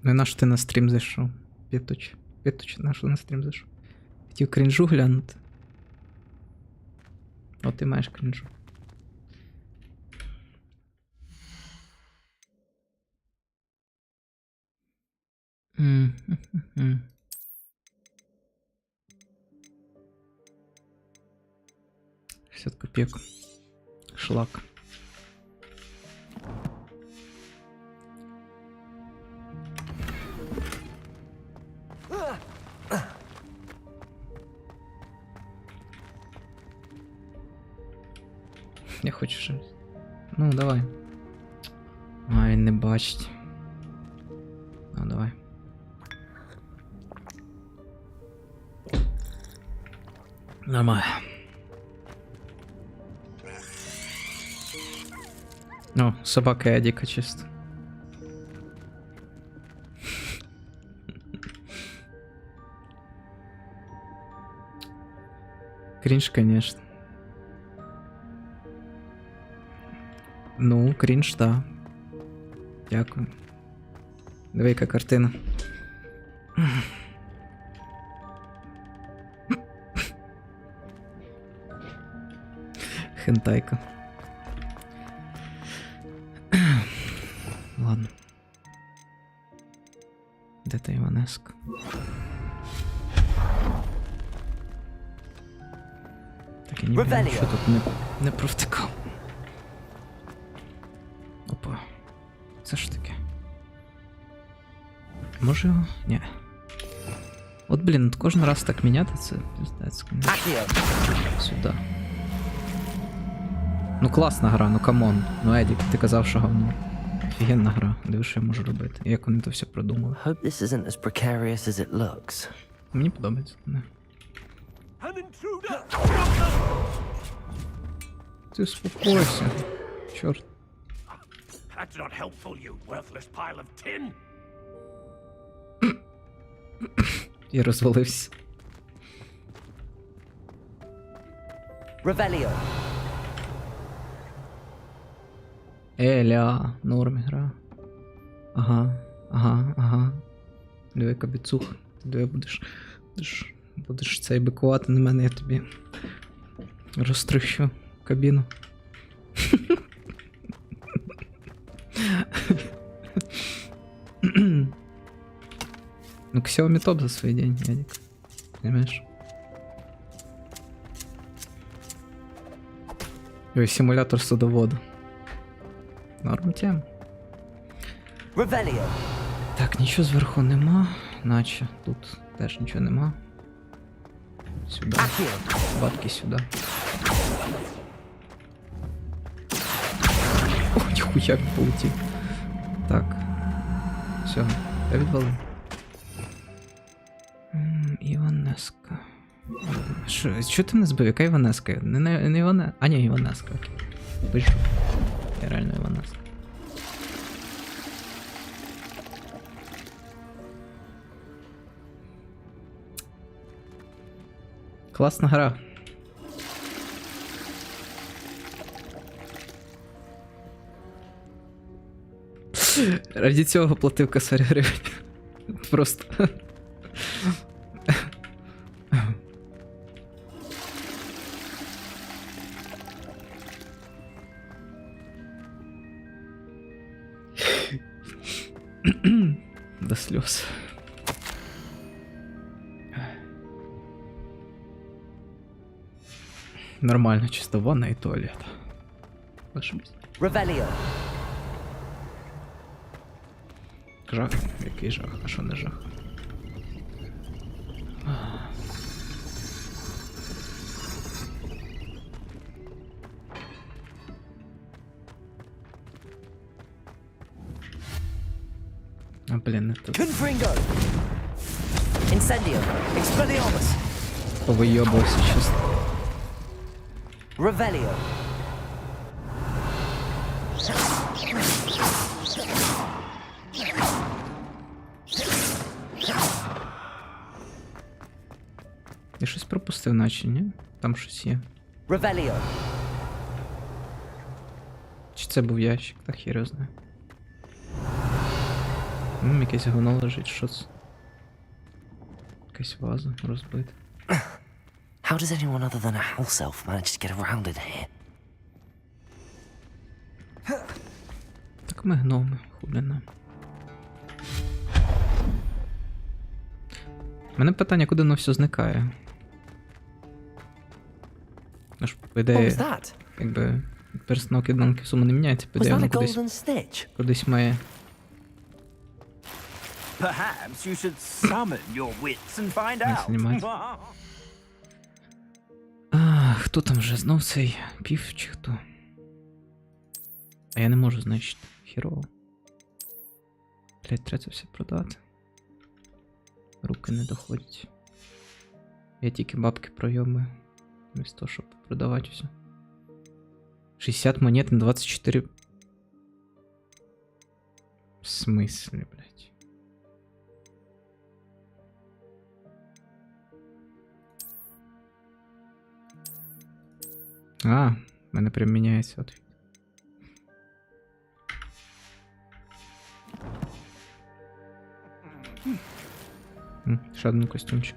Ну і наш ти на стрім зайшов. Піточ, наш на стрім зайшов. Хотів крінжу глянути. О, ти маєш крінжу. $60 копійок. Шлак. Я хочу щось. Ну, давай. А, він не бачить. Ну, давай. Нормально. О, собака Едіка чисто. Крінж, конечно. Ну, крінж, да. Дякую. Диви, яка картина. Хентайка. Ладно. Де та Іванеска? Так, я ніби нічого тут не провтикав. Опа. Це ж таке. Може його? Ні. От, блін, от кожен раз так міняти, це пиздець, конечно. Сюди. Ну класна гра, ну камон. Ну Едік, ти казав, що говно. Офігенна гра, диви, що я можу робити. І як вони то все продумали. Hope this isn't as precarious as it looks. Мені подобається. Не. Ти успокойся. Чорт. That's not helpful, you worthless pile of tin. Я розвалився. Revelio. Еля, нормі гра. Ага. Диви, кабіцух. Диви, будеш цей бикувати на мене, я тобі розтрищу кабіну. Ну, Xiaomi топ за свой день, Ядик. Понимаешь? Ой, симулятор судовода. Норм тем. Revelio. Так, нічого зверху нема, наче тут теж нічого нема. Сюди. Бабки сюди. О, ніхуя полетів. Так. Все, я відвалив. Іванеска. Що ти не збив? Яка Іванеска? Не Іване... А, ні, Іванеска. Вийшов. Я реально Іванеска. Класна гра. Раді цього платив косарь гривень. Просто. До слез. Нормально, чисто ванна і туалет. Зашибись. Revelio. Жах, який жах, а що не жах? А, блін, не тут. Confringo. Incendio. Expelliarmus. Повийобувався чисто. Revelio. Я щось пропустив, наче, ні? Там щось є. Revelio. Чи це був ящик? Та хер його знає. Якесь говно лежить, що це? Якась ваза розбита. How does anyone other than a house elf manage to get around in here? Так ми гноми, хуліна. У мене питання, куди воно все зникає? Ну ж, по What was ідеї, that? якби персонал киданки сума не міняється, по Was ідеї that воно a кудись, golden stitch? кудись має. Perhaps you should summon your wits and find Не out. знімати. А, хто там вже знов цей пів чи хто? А я не можу, значить, хірово. Блять, треба це все продати. Руки не доходять. Я тільки бабки пройомую. Вместо того, щоб продавати все. 60 монет на 24. В смысле, блять? А, в мене прям міняється ответ. Ще один костюмчик.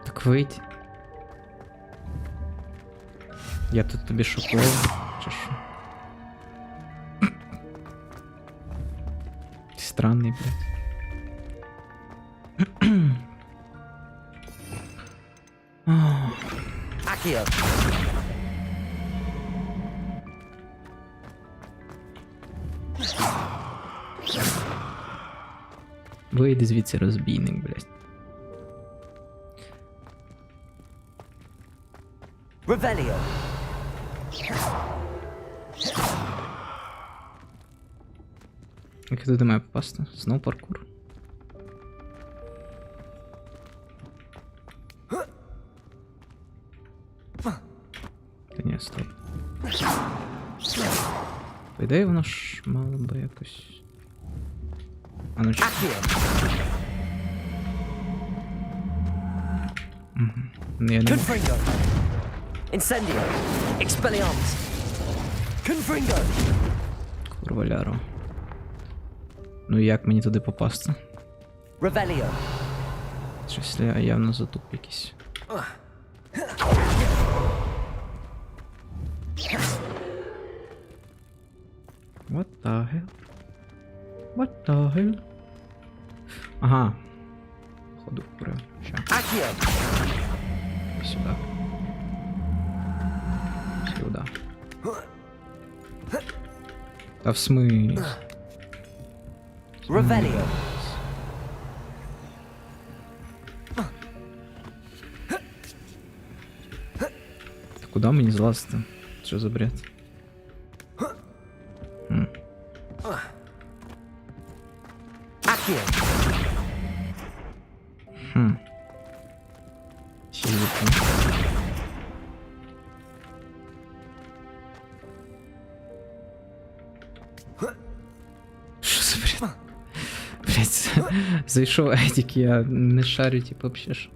Так вийдь. Я тут тобі шокував, чи що? Странний, блядь. Accio. Вийди звідси, розбійник, блядь. Revelio. Як я туди маю попасти? Знов паркур. Та ні, стоп. По ідеї воно ж мало би якось... А ну чи... Я не... Confringo. Incendio. Expelliarmus. Confringo. Курва ляро. Ну як мені туди попасти? Revelio. Щось я явно затуп якийсь. What the hell? What the hell? Ага. Ходу вперед. Ща. І сюди. Сюди. Та в смислі? Revelio. Та куди мені злазити? Що за бред? Сидит. Що за бред? Блять, зайшов Едік, я не шарю, типу, вообще ж.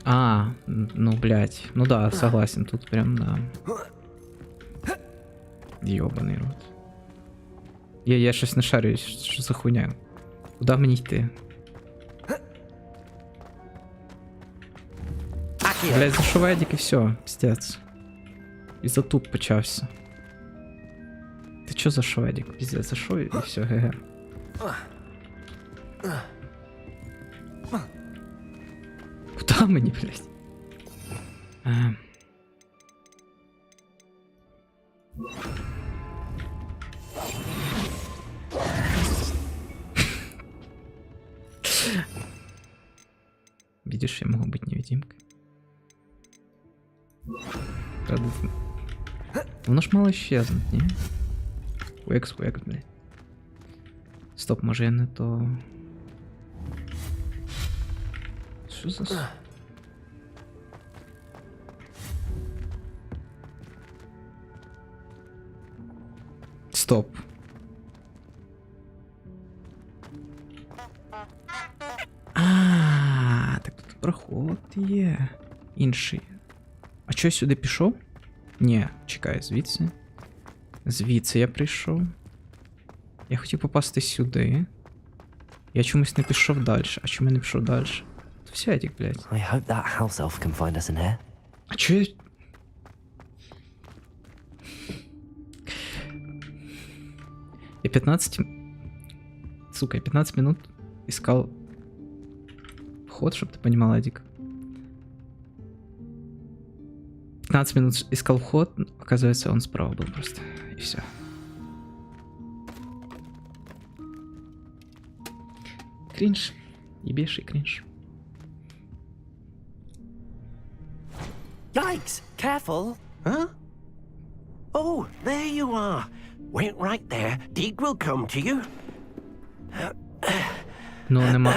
А, ну, блять. Ну да, согласен, тут прям, да. Ёбаний рот. Я щось не шарю, що за хуйня? Куди мені йти? Блять, зайшов Едік і все, пиздец. І затуп почався. Ти чо зайшов, Едік? Пиздец, зайшов і все, ГГ. Куда мені, блядь? Видишь, я могу быть невидимкой. Правда, оно ж мало исчезнуть, не? Уэкс, блядь. Стоп, може я не то... Що за... Стоп. Так тут проход є. Інший. А чого я сюди пішов? Ні, чекай, звідси. Звідси я прийшов. Я хотів попасти сюди. Я чомусь не пішов далі. А чому я не пішов далі? Все, Едік, блядь. I hope that house elf can find us in here. А чё я... Я 15... Сука, я 15 минут искал вход, чтобы ты понимал, Эдик. 15 минут искал вход, оказывается, он справа был просто. И все. Кринж. Ебейший кринж. Yikes! Careful! Huh? Oh, there you are. Wait right there. Deek will come to you. Ну, нема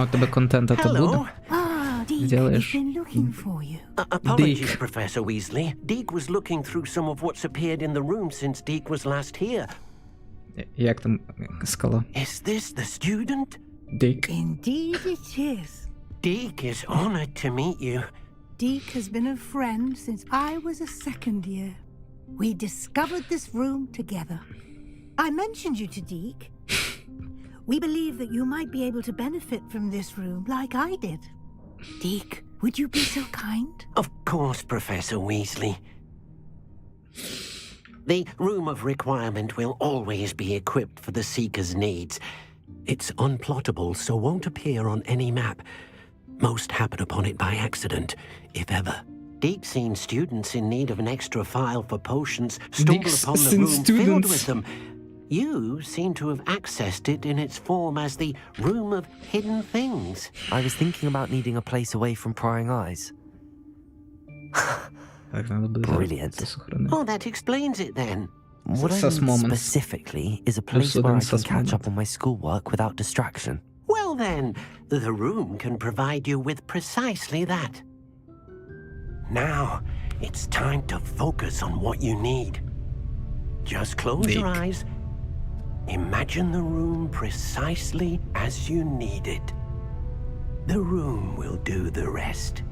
у тебе контента, то буде. Hello. Ah, Deek, Сделаешь. we've been looking for you. Apologies, Deek. Professor Weasley. Deek was looking through some of what's appeared in the room since Deek was last here. Як там скала? Is this the student? Дик. Indeed it is. Deek is honored to meet you. Deek has been a friend since I was a second year. We discovered this room together. I mentioned you to Deek. We believe that you might be able to benefit from this room like I did. Deek, would you be so kind? Of course, Professor Weasley. The Room of Requirement will always be equipped for the Seeker's needs. It's unplottable, so won't appear on any map. Most happen upon it by accident, if ever. Deek's seen students in need of an extra file for potions stumble Deek's upon the seen room filled students. with them. You seem to have accessed it in its form as the Room of Hidden Things. I was thinking about needing a place away from prying eyes. Так, надо буде Brilliant. це сохранити. Oh, that explains it then. What I Sus need moments. specifically is a place Plus where I within can sus catch moment. up on my schoolwork without distraction. Well then, the room can provide you with precisely that. Now, it's time to focus on what you need. Just close your Deek. eyes. Imagine the room precisely as you need it. The room will do the rest.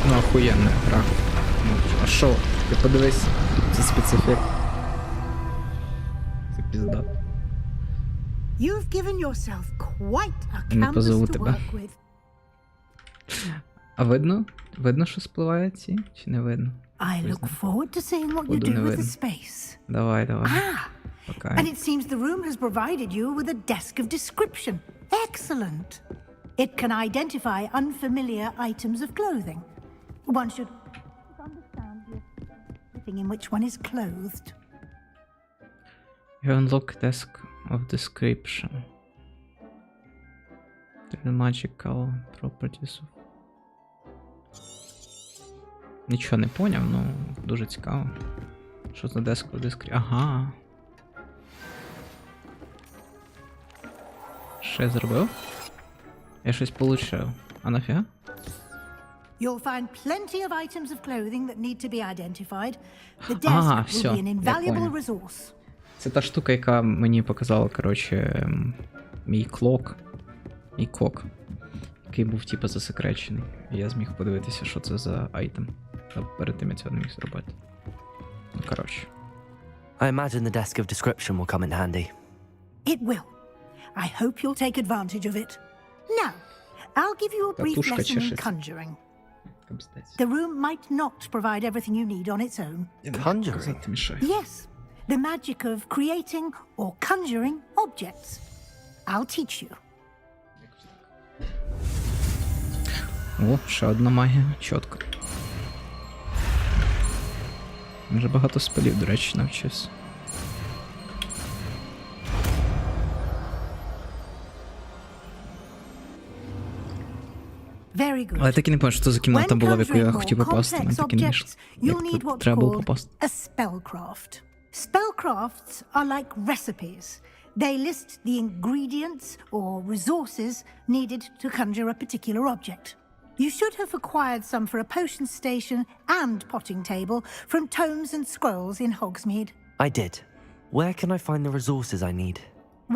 Ну, охуєнна гра. Ну, а шо? Ти подивись, це спецефект. Це пізда. You've given yourself quite a Не canvas позову to тебе. work with. А видно? Видно, що спливає ці? Чи не видно? I look forward to seeing what you Буду do не with the видно. space. Давай. Ah, Пока. and it seems the room has provided you with a desk of description. Excellent. It can identify unfamiliar items of clothing. One should understand the thing in which one is clothed. You unlock desk of description. The magical properties of... Нічого не поняв, ну дуже цікаво. Що за desk of description? Ага. Що я зробив? Я щось получив. А нафіга? You'll find plenty of items of clothing that need to be identified. The desk Ага, will всё, be an я invaluable понял. resource. Це та штука, яка мені показала, коротше, мій клок. Мій клок. Який був типу засекречений. І я зміг подивитися, що це за айтем. Та перед тим я цього не міг зробити. Ну, коротше. I imagine the desk of description will come in handy. It will. I hope you'll take advantage of it. Now, I'll give you a brief Татушка lesson in чешется. conjuring. Капздець. The room might not provide everything you need on its own. Conjuring? Казати мішає. Yes, the magic of creating or conjuring objects. I'll teach you. О, ще одна магія. Чітко. Вже багато спелів, до речі, навчився. Very good. Але я так і не пам'ятаю, що це за кімната When була, в яку я conjuring хотів more попасти. Мене complex так і не вийшло. objects, you'll Як need тут what's треба було called попасти. a spellcraft. Spellcrafts are like recipes. They list the ingredients or resources needed to conjure a particular object. You should have acquired some for a potion station and potting table from tomes and scrolls in Hogsmeade. I did. Where can I find the resources I need?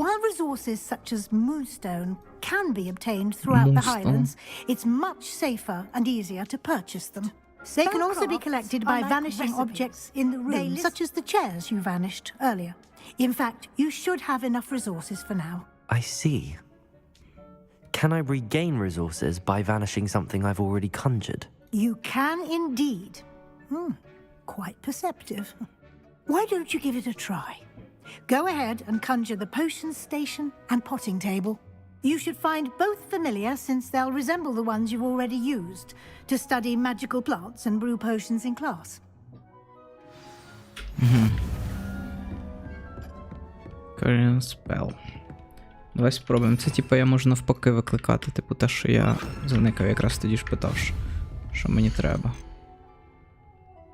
While resources such as moonstone can be obtained throughout the Moonstone. Highlands, it's much safer and easier to purchase them. They can also be collected by vanishing objects in the room, such as the chairs you vanished earlier. In fact, you should have enough resources for now. I see. Can I regain resources by vanishing something I've already conjured? You can indeed. Quite perceptive. Why don't you give it a try? Go ahead and conjure the potion station and potting table. You should find both familiar since they'll resemble the ones you've already used to study magical plants and brew potions in class. Current spell. Давай спробуємо. Це типу я можу навпаки викликати, типу те, що я заникав, якраз тоді ж питав, що мені треба.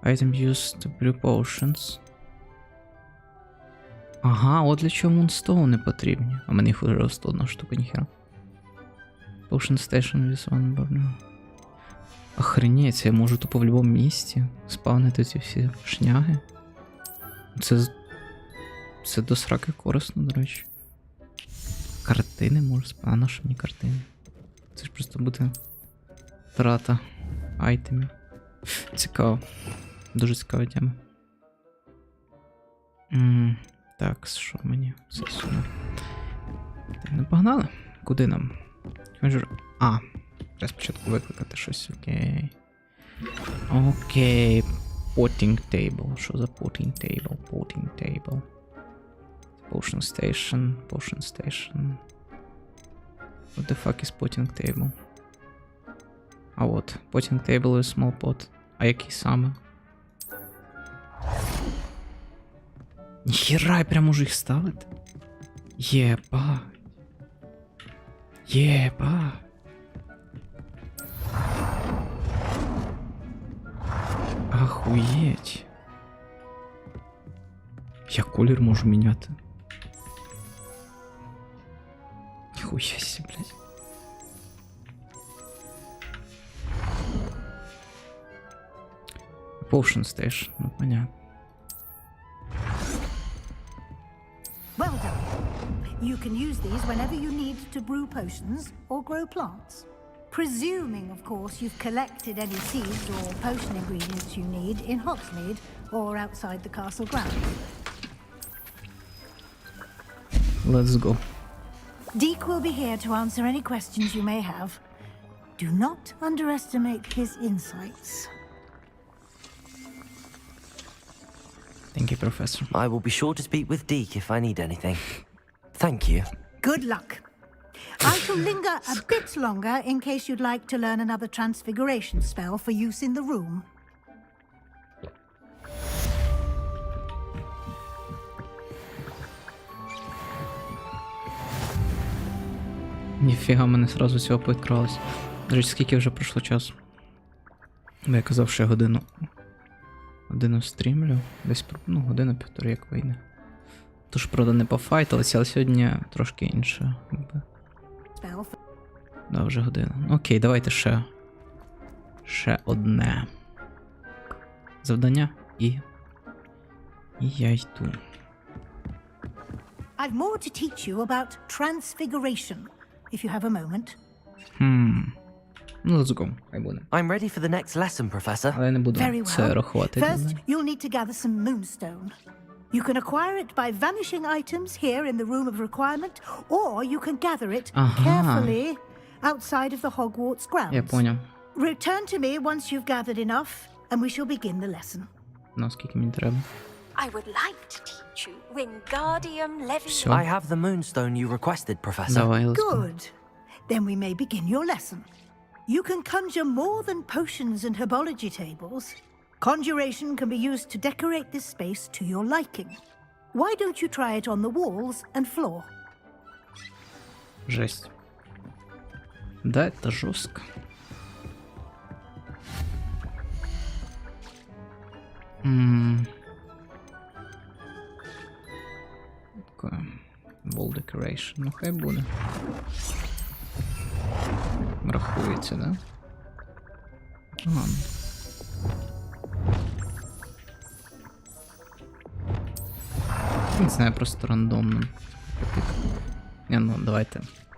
Item used to brew potions. Ага, от для чого мунстоуни потрібні. А мені їх вже росла одна штука, ніхера. Potion station with one burner. Охренеть, я можу тупо в будь-якому місці спавнити ці всі шняги. Це до сраки корисно, до речі. Картини можу спавнити. А на що мені картини? Це ж просто буде трата айтемів. Цікаво. Дуже цікава тема. Так, що мені? Це сюди. Так, не погнали? Куди нам? А, треба спочатку викликати щось, окей. Окей. Potting table. Що за potting table? Potting table. Potion station. Potion station. What the fuck is potting table? А от. Potting table is small pot. А який саме? Ніхера, я прям можу їх ставити? Єба. Єба. Ахуєть. Я колір можу міняти. Ніхуя сі, блядь. Potion station, ну понятно. Well done. You can use these whenever you need to brew potions or grow plants. Presuming, of course, you've collected any seeds or potion ingredients you need in Hogsmeade or outside the castle grounds. Let's go. Deke will be here to answer any questions you may have. Do not underestimate his insights. Thank you, Professor. I will be sure to speak with Deke if I need anything. Thank you. Good luck. I shall linger a bit longer in case you'd like to learn another transfiguration spell for use in the room. Ніфіга, мене сразу цього підкралось. До речі, скільки вже пройшло часу? Бо я казав, що я годину стрімлю. Десь, година-півтори, як вийде. Тож, правда, не пофайтилися, але сьогодні трошки інше. Да, вже година. Окей, давайте ще одне завдання і я йду. I've more to teach you about transfiguration, if you have a moment. Let's go. Хай буде. I'm ready for the next lesson, Professor. Але я не буду Very це well. рахувати. First, you'll need to gather some moonstone. You can acquire it by vanishing items here in the Room of Requirement, or you can gather it carefully outside of the Hogwarts grounds. Я поняв. Return to me once you've gathered enough, and we shall begin the lesson. Ну, скільки мені треба. I would like to teach you Wingardium Leviosa. Все. I have the moonstone you requested, Professor. Давай, let's go. Good. Then we may begin your lesson. You can conjure more than potions and herbology tables. Conjuration can be used to decorate this space to your liking. Why don't you try it on the walls and floor? Жесть. Да, это жестко. Такое. Wall decoration. Ну, хай буде. Рахується, да? Ладно. Не знаю, просто рандомно. Не, ну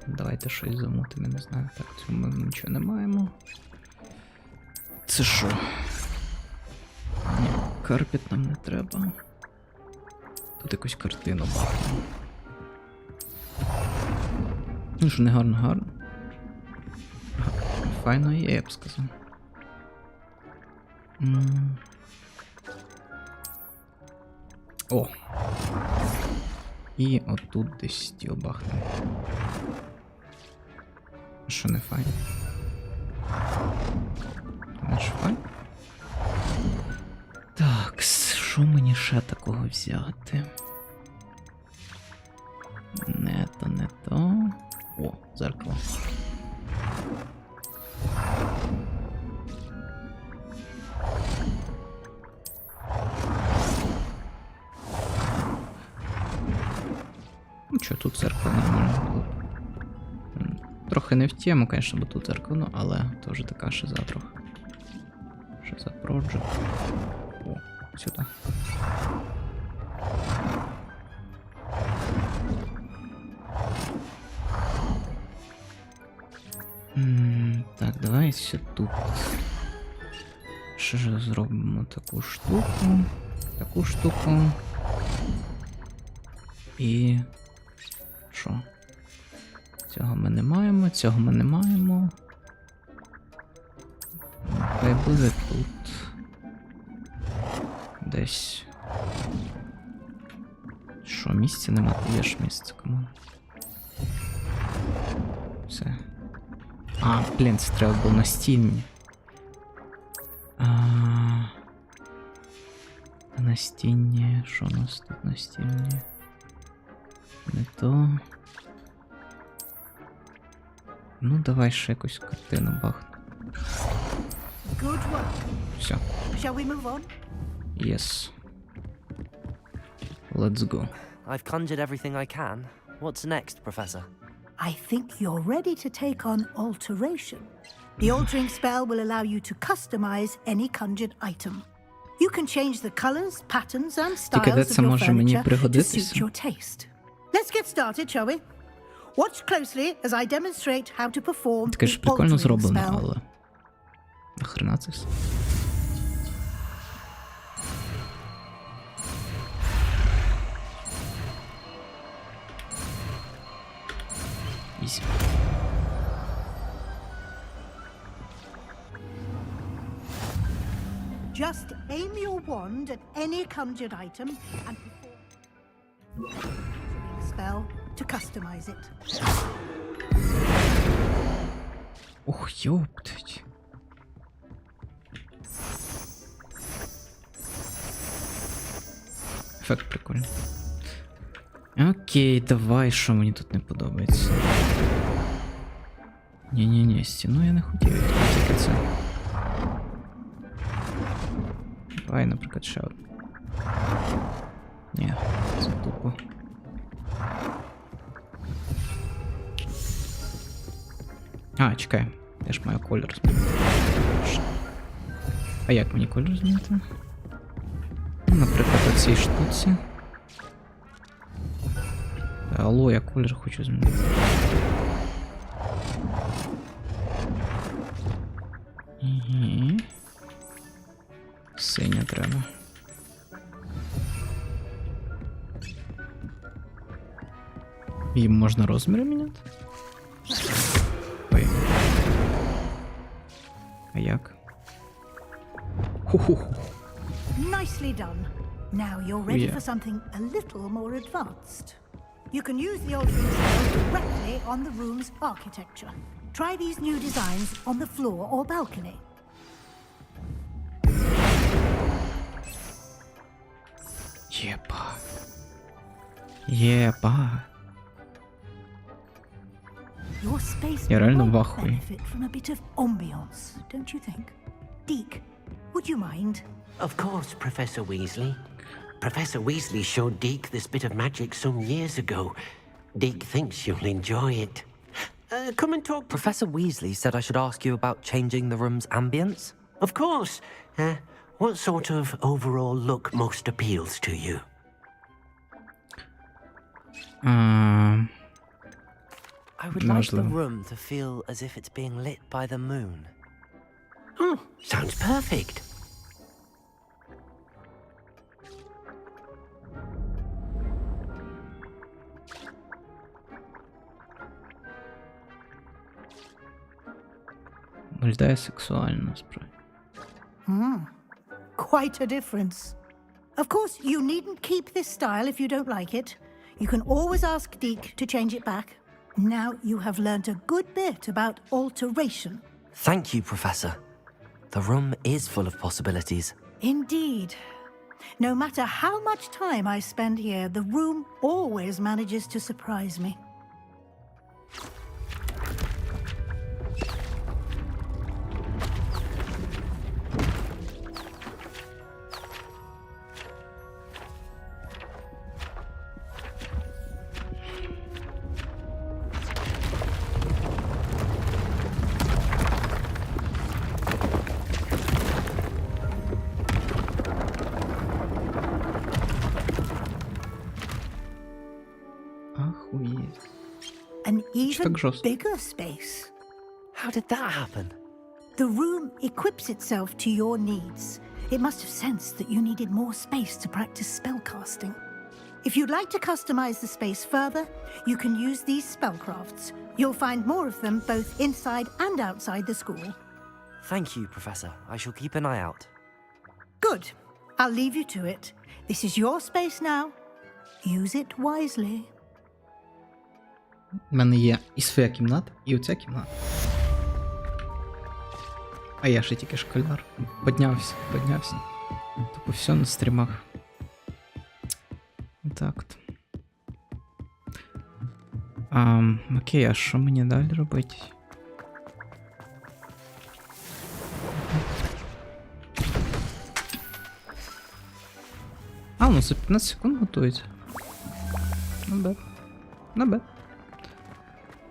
давайте щось замутимо, не знаю. Так, цього ми нічого не маємо. Це що? Ні, карпет нам не треба. Тут якусь картину бачимо. Ну що, не гарно. Файно є, я б сказав. О! І отут десь стіл бахне. Що не файн? Не ж файн? Так, що мені ще такого взяти? Не то. О, зеркало. Ну що, тут зеркало нормально. Трохи не в тему, звісно, бо тут зеркало, але теж така шиза трохи. Шиза Project. О, сюди. Так, давайте тут. Що ж зробимо? Таку штуку. І... Що? Цього ми не маємо. Хай буде тут. Десь. Що, місця нема? Є ж місце, команд. Все. А, блін, це треба було настільні. Настінні. Що у нас тут настільні? Не то. Ну, давай ще якусь картину бахну. Все. Shall we move on? Yes. Let's go. I've conjured everything I can. What's next, Professor? I think you're ready to take on alteration. The altering spell will allow you to customize any conjured item. You can change the colors, patterns, and styles of your furniture to suit your taste. Let's get started, shall we? Watch closely as I demonstrate how to perform Таке ж the прикольно altering зроблено, spell. але... Нахрена це все? Ізі. Just aim your wand at any conjured item and perform the spell to customize it. Ох, ёптать. Ефект прикольний. Окей, давай, що мені тут не подобається. Ні-ні-ні, стіну я не хотів, тільки це. Давай, наприклад, ще одну. Ні, це тупо. А, чекай, я ж маю колір змінити. А як мені колір змінити? Ну, наприклад, у цій штуці. Алло, я колір хочу змінити. Угу. Синя треба. Їм можна розміри міняти? Ой. А як? Ху-ху-ху. Nicely done. Now you're ready Yeah. for something a little more advanced. You can use the altering spell directly on the room's architecture. Try these new designs on the floor or balcony. Єба. Єба. Your space Я реально в might ахуї. benefit from a bit of ambiance, don't you think? Deke, would you mind? Of course, Professor Weasley. Professor Weasley showed Deke this bit of magic some years ago. Deke thinks you'll enjoy it. Come and talk. Professor Weasley said I should ask you about changing the room's ambience. Of course. What sort of overall look most appeals to you? I would like the Можливо. room to feel as if it's being lit by the moon. Oh, sounds perfect. Виглядає сексуально, насправді. Quite a difference. Of course, you needn't keep this style if you don't like it. You can always ask Deke to change it back. Now you have learnt a good bit about alteration. Thank you, Professor. The room is full of possibilities. Indeed. No matter how much time I spend here, the room always manages to surprise me. Ахуєть. An even так жорстко? bigger space. How did that happen? The room equips itself to your needs. It must have sensed that you needed more space to practice spellcasting. If you'd like to customize the space further, you can use these spellcrafts. You'll find more of them both inside and outside the school. Thank you, Professor. I shall keep an eye out. Good. I'll leave you to it. This is your space now. Use it wisely. У мене є і своя кімната, і оця кімната. А я ще тільки школяр. Піднявся. Тупо все на стрімах. Так. Окей, а що мені далі робити? Ну за 15 секунд готується. Набе.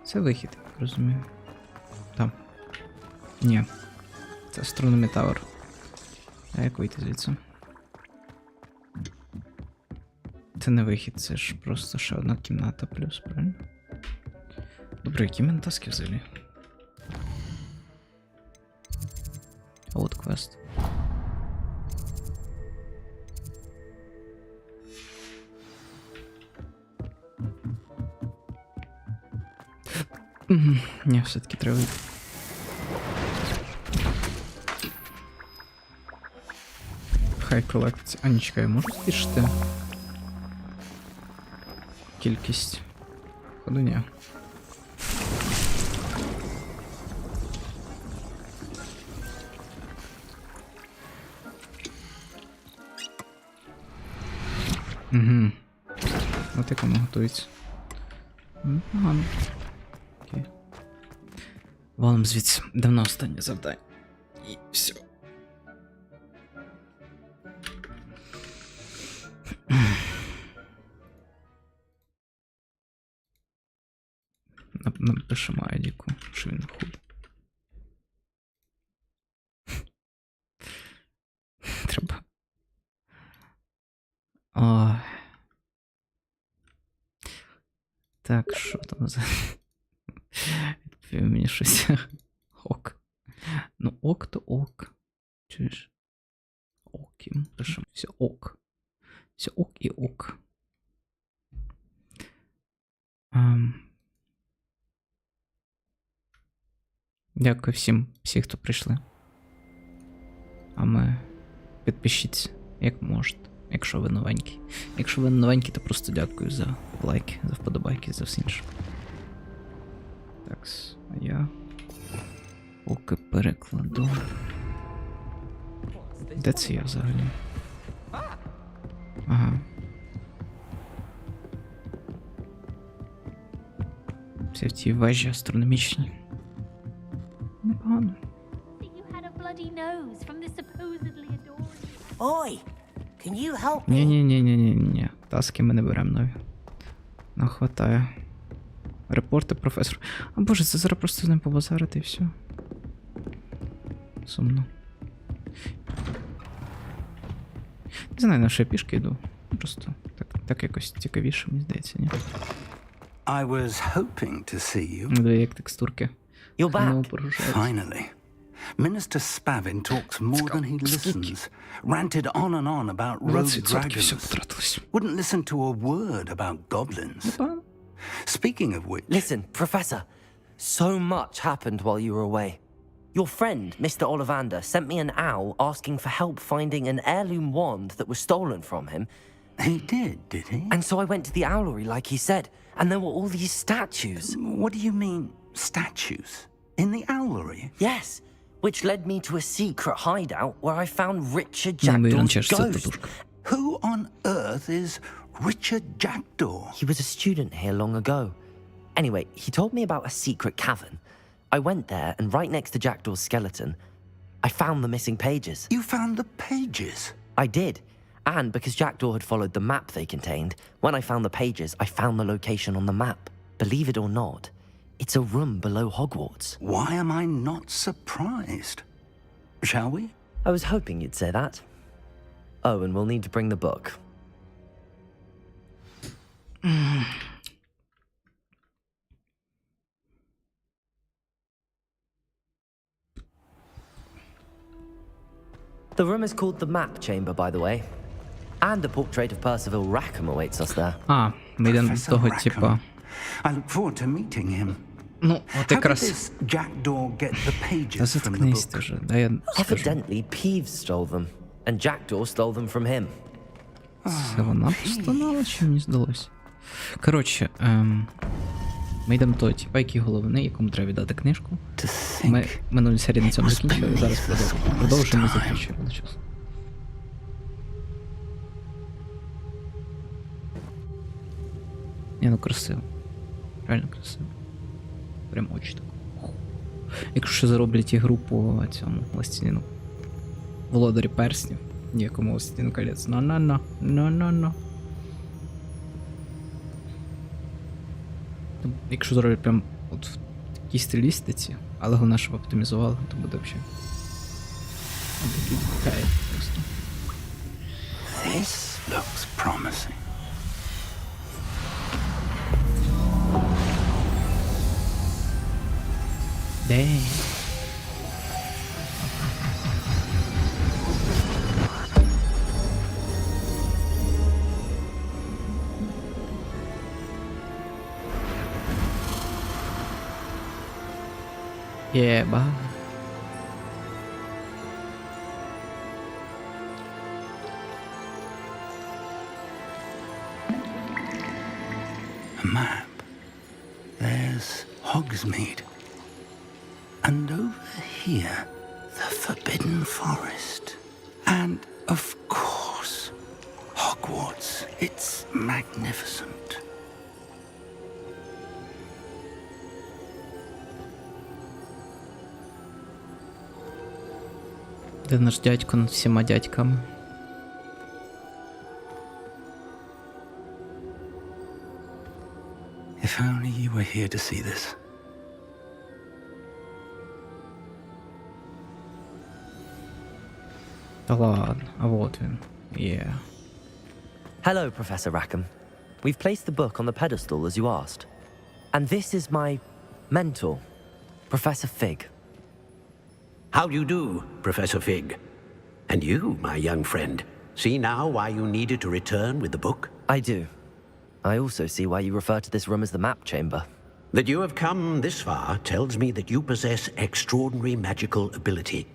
Це вихід, я розумію. Там. Ні. Це Astronomy Tower. А як вийти звідси? Це не вихід, це ж просто ще одна кімната плюс, правильно? Добре, які мене таски взагалі? А от квест. Ні, все-таки треба. Хай колекція. А, ні, чекай, можу збільшити кількість? Ходу ні. Угу. От як воно готується. Погано. Окей. Валом звідси. Давно останнє завдання. І все. Напишемо Айдіку, що він хуй. Треба. Ой. Так, що там за... Відповів мені щось. Ок. Ну, ок то ок. Чуєш? Ок їм. Пишемо. Все ок. Все ок і ок. Дякую всі, хто прийшли. А ми підпишіться, як можете, якщо ви новенькі. Якщо ви новенькі, то просто дякую за лайки, за вподобайки, за все інше. Такс, а я поки перекладу. Де це я взагалі? Ага. Всі в цій вежі астрономічні. Непогано. Oi, can you help me? Ні. Таски ми не беремо нові. Нам хватає. Репорти професору. А боже, це зараз просто з ним побазарити і все. Сумно. Не знаю, на що я пішки йду. Просто так якось цікавіше, мені здається, ні? I was hoping to see you. Як текстурки. You're back. Finally. Minister Spavin talks more than he listens. Ranted on and on about rogue dragons. Wouldn't listen to a word about goblins. Speaking of which... Listen, Professor. So much happened while you were away. Your friend, Mr. Ollivander, sent me an owl asking for help finding an heirloom wand that was stolen from him. He did he? And so I went to the owlery like he said, and there were all these statues. What do you mean, statues? In the owlery? Yes, which led me to a secret hideout where I found Richard Jackdaw's ghost. Who on earth is Richard Jackdaw? He was a student here long ago. Anyway, he told me about a secret cavern. I went there, and right next to Jackdaw's skeleton, I found the missing pages. You found the pages? I did. And because Jackdaw had followed the map they contained, when I found the pages, I found the location on the map. Believe it or not, it's a room below Hogwarts. Why am I not surprised? Shall we? I was hoping you'd say that. Oh, and we'll need to bring the book. The room is called the Map Chamber, by the way. And a portrait of Percival Rackham awaits us there. А, ми йдемо до того, типа... I look forward to meeting him. Ну, от якраз... How did this Jackdaw get the pages Та from the заткнись book? ти вже, дай я скажу. Evidently, Peeves stole them, and Jackdaw stole them from him. Це вона постанала, чи мені здалося? Коротше, ми йдемо до того, типа, який головний, якому треба віддати книжку. Ми минулі серії на цьому закінчили, зараз продовжуємо закінчуємо. Ні, ну красиво. Реально красиво. Прям очі так. Якщо зароблять ігру по цьому властеліну. Володарі перснів. Якому властеліну колець. Но. Якщо зроблять прям от в такій стилістиці, але головне, щоб оптимізували, то буде взагалі. Ось такий кайф просто. This looks promising. Єба. A map. There's Hogsmeade. And over here, the Forbidden Forest. And, of course, Hogwarts. It's magnificent. Де наш дядько над всіма дядьками? If only you were here to see this. Та ладно, а вот він. Yeah. Hello, Professor Rackham. We've placed the book on the pedestal as you asked. And this is my mentor, Professor Fig. How do you do, Professor Fig? And you, my young friend, see now why you needed to return with the book? I do. I also see why you refer to this room as the map chamber. That you have come this far tells me that you possess extraordinary magical ability,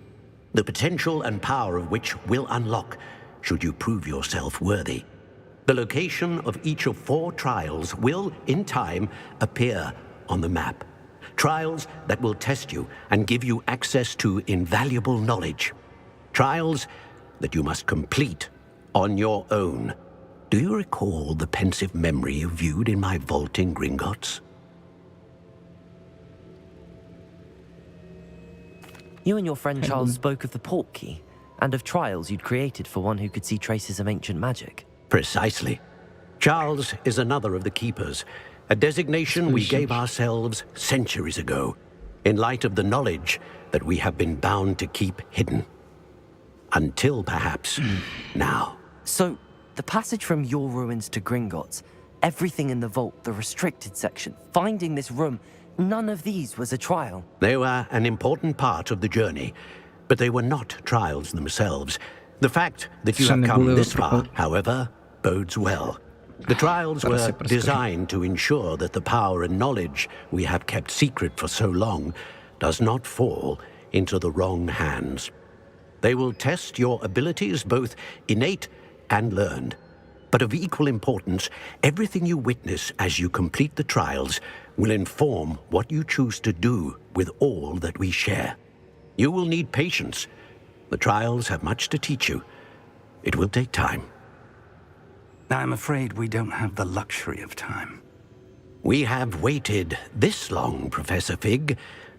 the potential and power of which will unlock should you prove yourself worthy. The location of each of 4 trials will, in time, appear on the map. Trials that will test you and give you access to invaluable knowledge. Trials that you must complete on your own. Do you recall the pensive memory you viewed in my vault in Gringotts? You and your friend Charles spoke of the portkey and of trials you'd created for one who could see traces of ancient magic. Precisely. Charles is another of the Keepers, a designation we gave ourselves centuries ago, in light of the knowledge that we have been bound to keep hidden. Until perhaps now. So, the passage from your ruins to Gringotts, everything in the vault, the restricted section, finding this room, none of these was a trial. They were an important part of the journey, but they were not trials themselves. The fact that you have come this far, however, bodes well. The trials were designed to ensure that the power and knowledge we have kept secret for so long does not fall into the wrong hands. They will test your abilities, both innate and learned. But of equal importance, everything you witness as you complete the trials will inform what you choose to do with all that we share. You will need patience. The trials have much to teach you. It will take time. I'm afraid we don't have the luxury of time. We have waited this long, Professor Fig.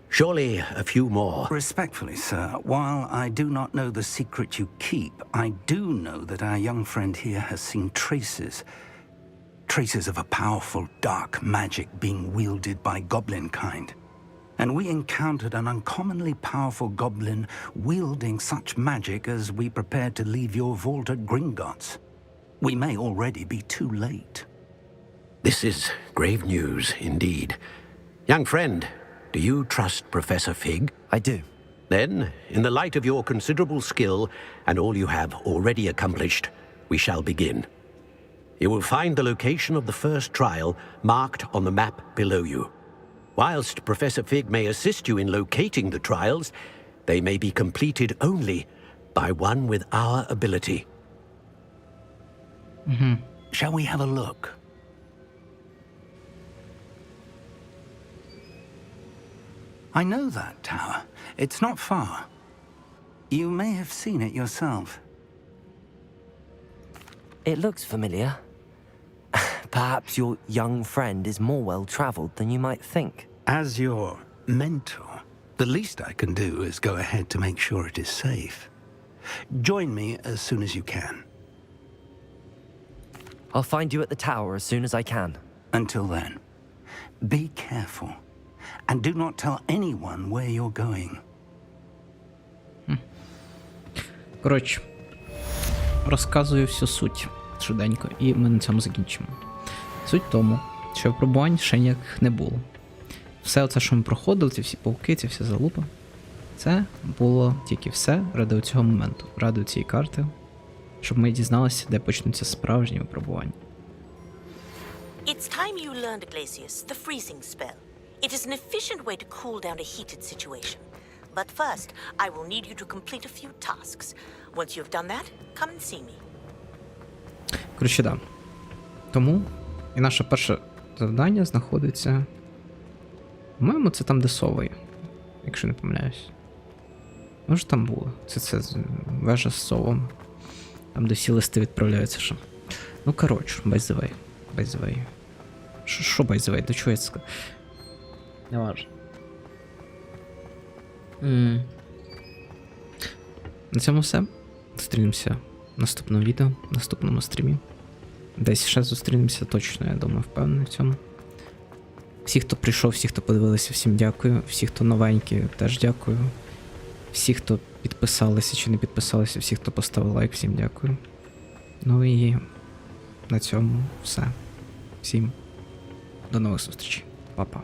Surely a few more. Respectfully, sir, while I do not know the secret you keep, I do know that our young friend here has seen traces of a powerful dark magic being wielded by goblin kind. And we encountered an uncommonly powerful goblin wielding such magic as we prepared to leave your vault at Gringotts. We may already be too late. This is grave news indeed. Young friend, do you trust Professor Fig? I do. Then, in the light of your considerable skill and all you have already accomplished, we shall begin. You will find the location of the first trial marked on the map below you. Whilst Professor Fig may assist you in locating the trials, they may be completed only by one with our ability. Shall we have a look? I know that tower. It's not far. You may have seen it yourself. It looks familiar. Perhaps your young friend is more well-traveled than you might think. As your mentor, the least I can do is go ahead to make sure it is safe. Join me as soon as you can. I'll find you at the tower as soon as I can. Until then, be careful. And do not tell anyone where you're going. Коротше, розказую всю суть швиденько, і ми на цьому закінчимо. Суть в тому, що випробувань ще ніяких не було. Все оце, що ми проходили, ці всі пауки, ці вся залупа, це було тільки все ради цього моменту, ради цієї карти, щоб ми дізналися, де почнуться справжні випробування. It's time you learned, Glacius, the freezing spell. It is an efficient way to cool down a heated situation. But first, I will need you to complete a few tasks. Once you have done that, come and see me. Коротше, да. Тому і наше перше завдання знаходиться. По-моєму, це там, де сови є, якщо не помиляюсь. Може там було. Це вежа з совами. Там, де всі листи відправляються, що. Ну, коротше, by the way. Що by the way? До чого я це сказав? Не важно. На цьому все. Зустрінемося в наступному відео, в наступному стрімі. Десь ще зустрінемося, точно, я думаю, впевнений в цьому. Всі, хто прийшов, всі, хто подивилися, всім дякую. Всі, хто новенькі, теж дякую. Всі, хто підписалися чи не підписалися, всі, хто поставив лайк, всім дякую. Ну і на цьому все. Всім до нових зустрічей. Па-па.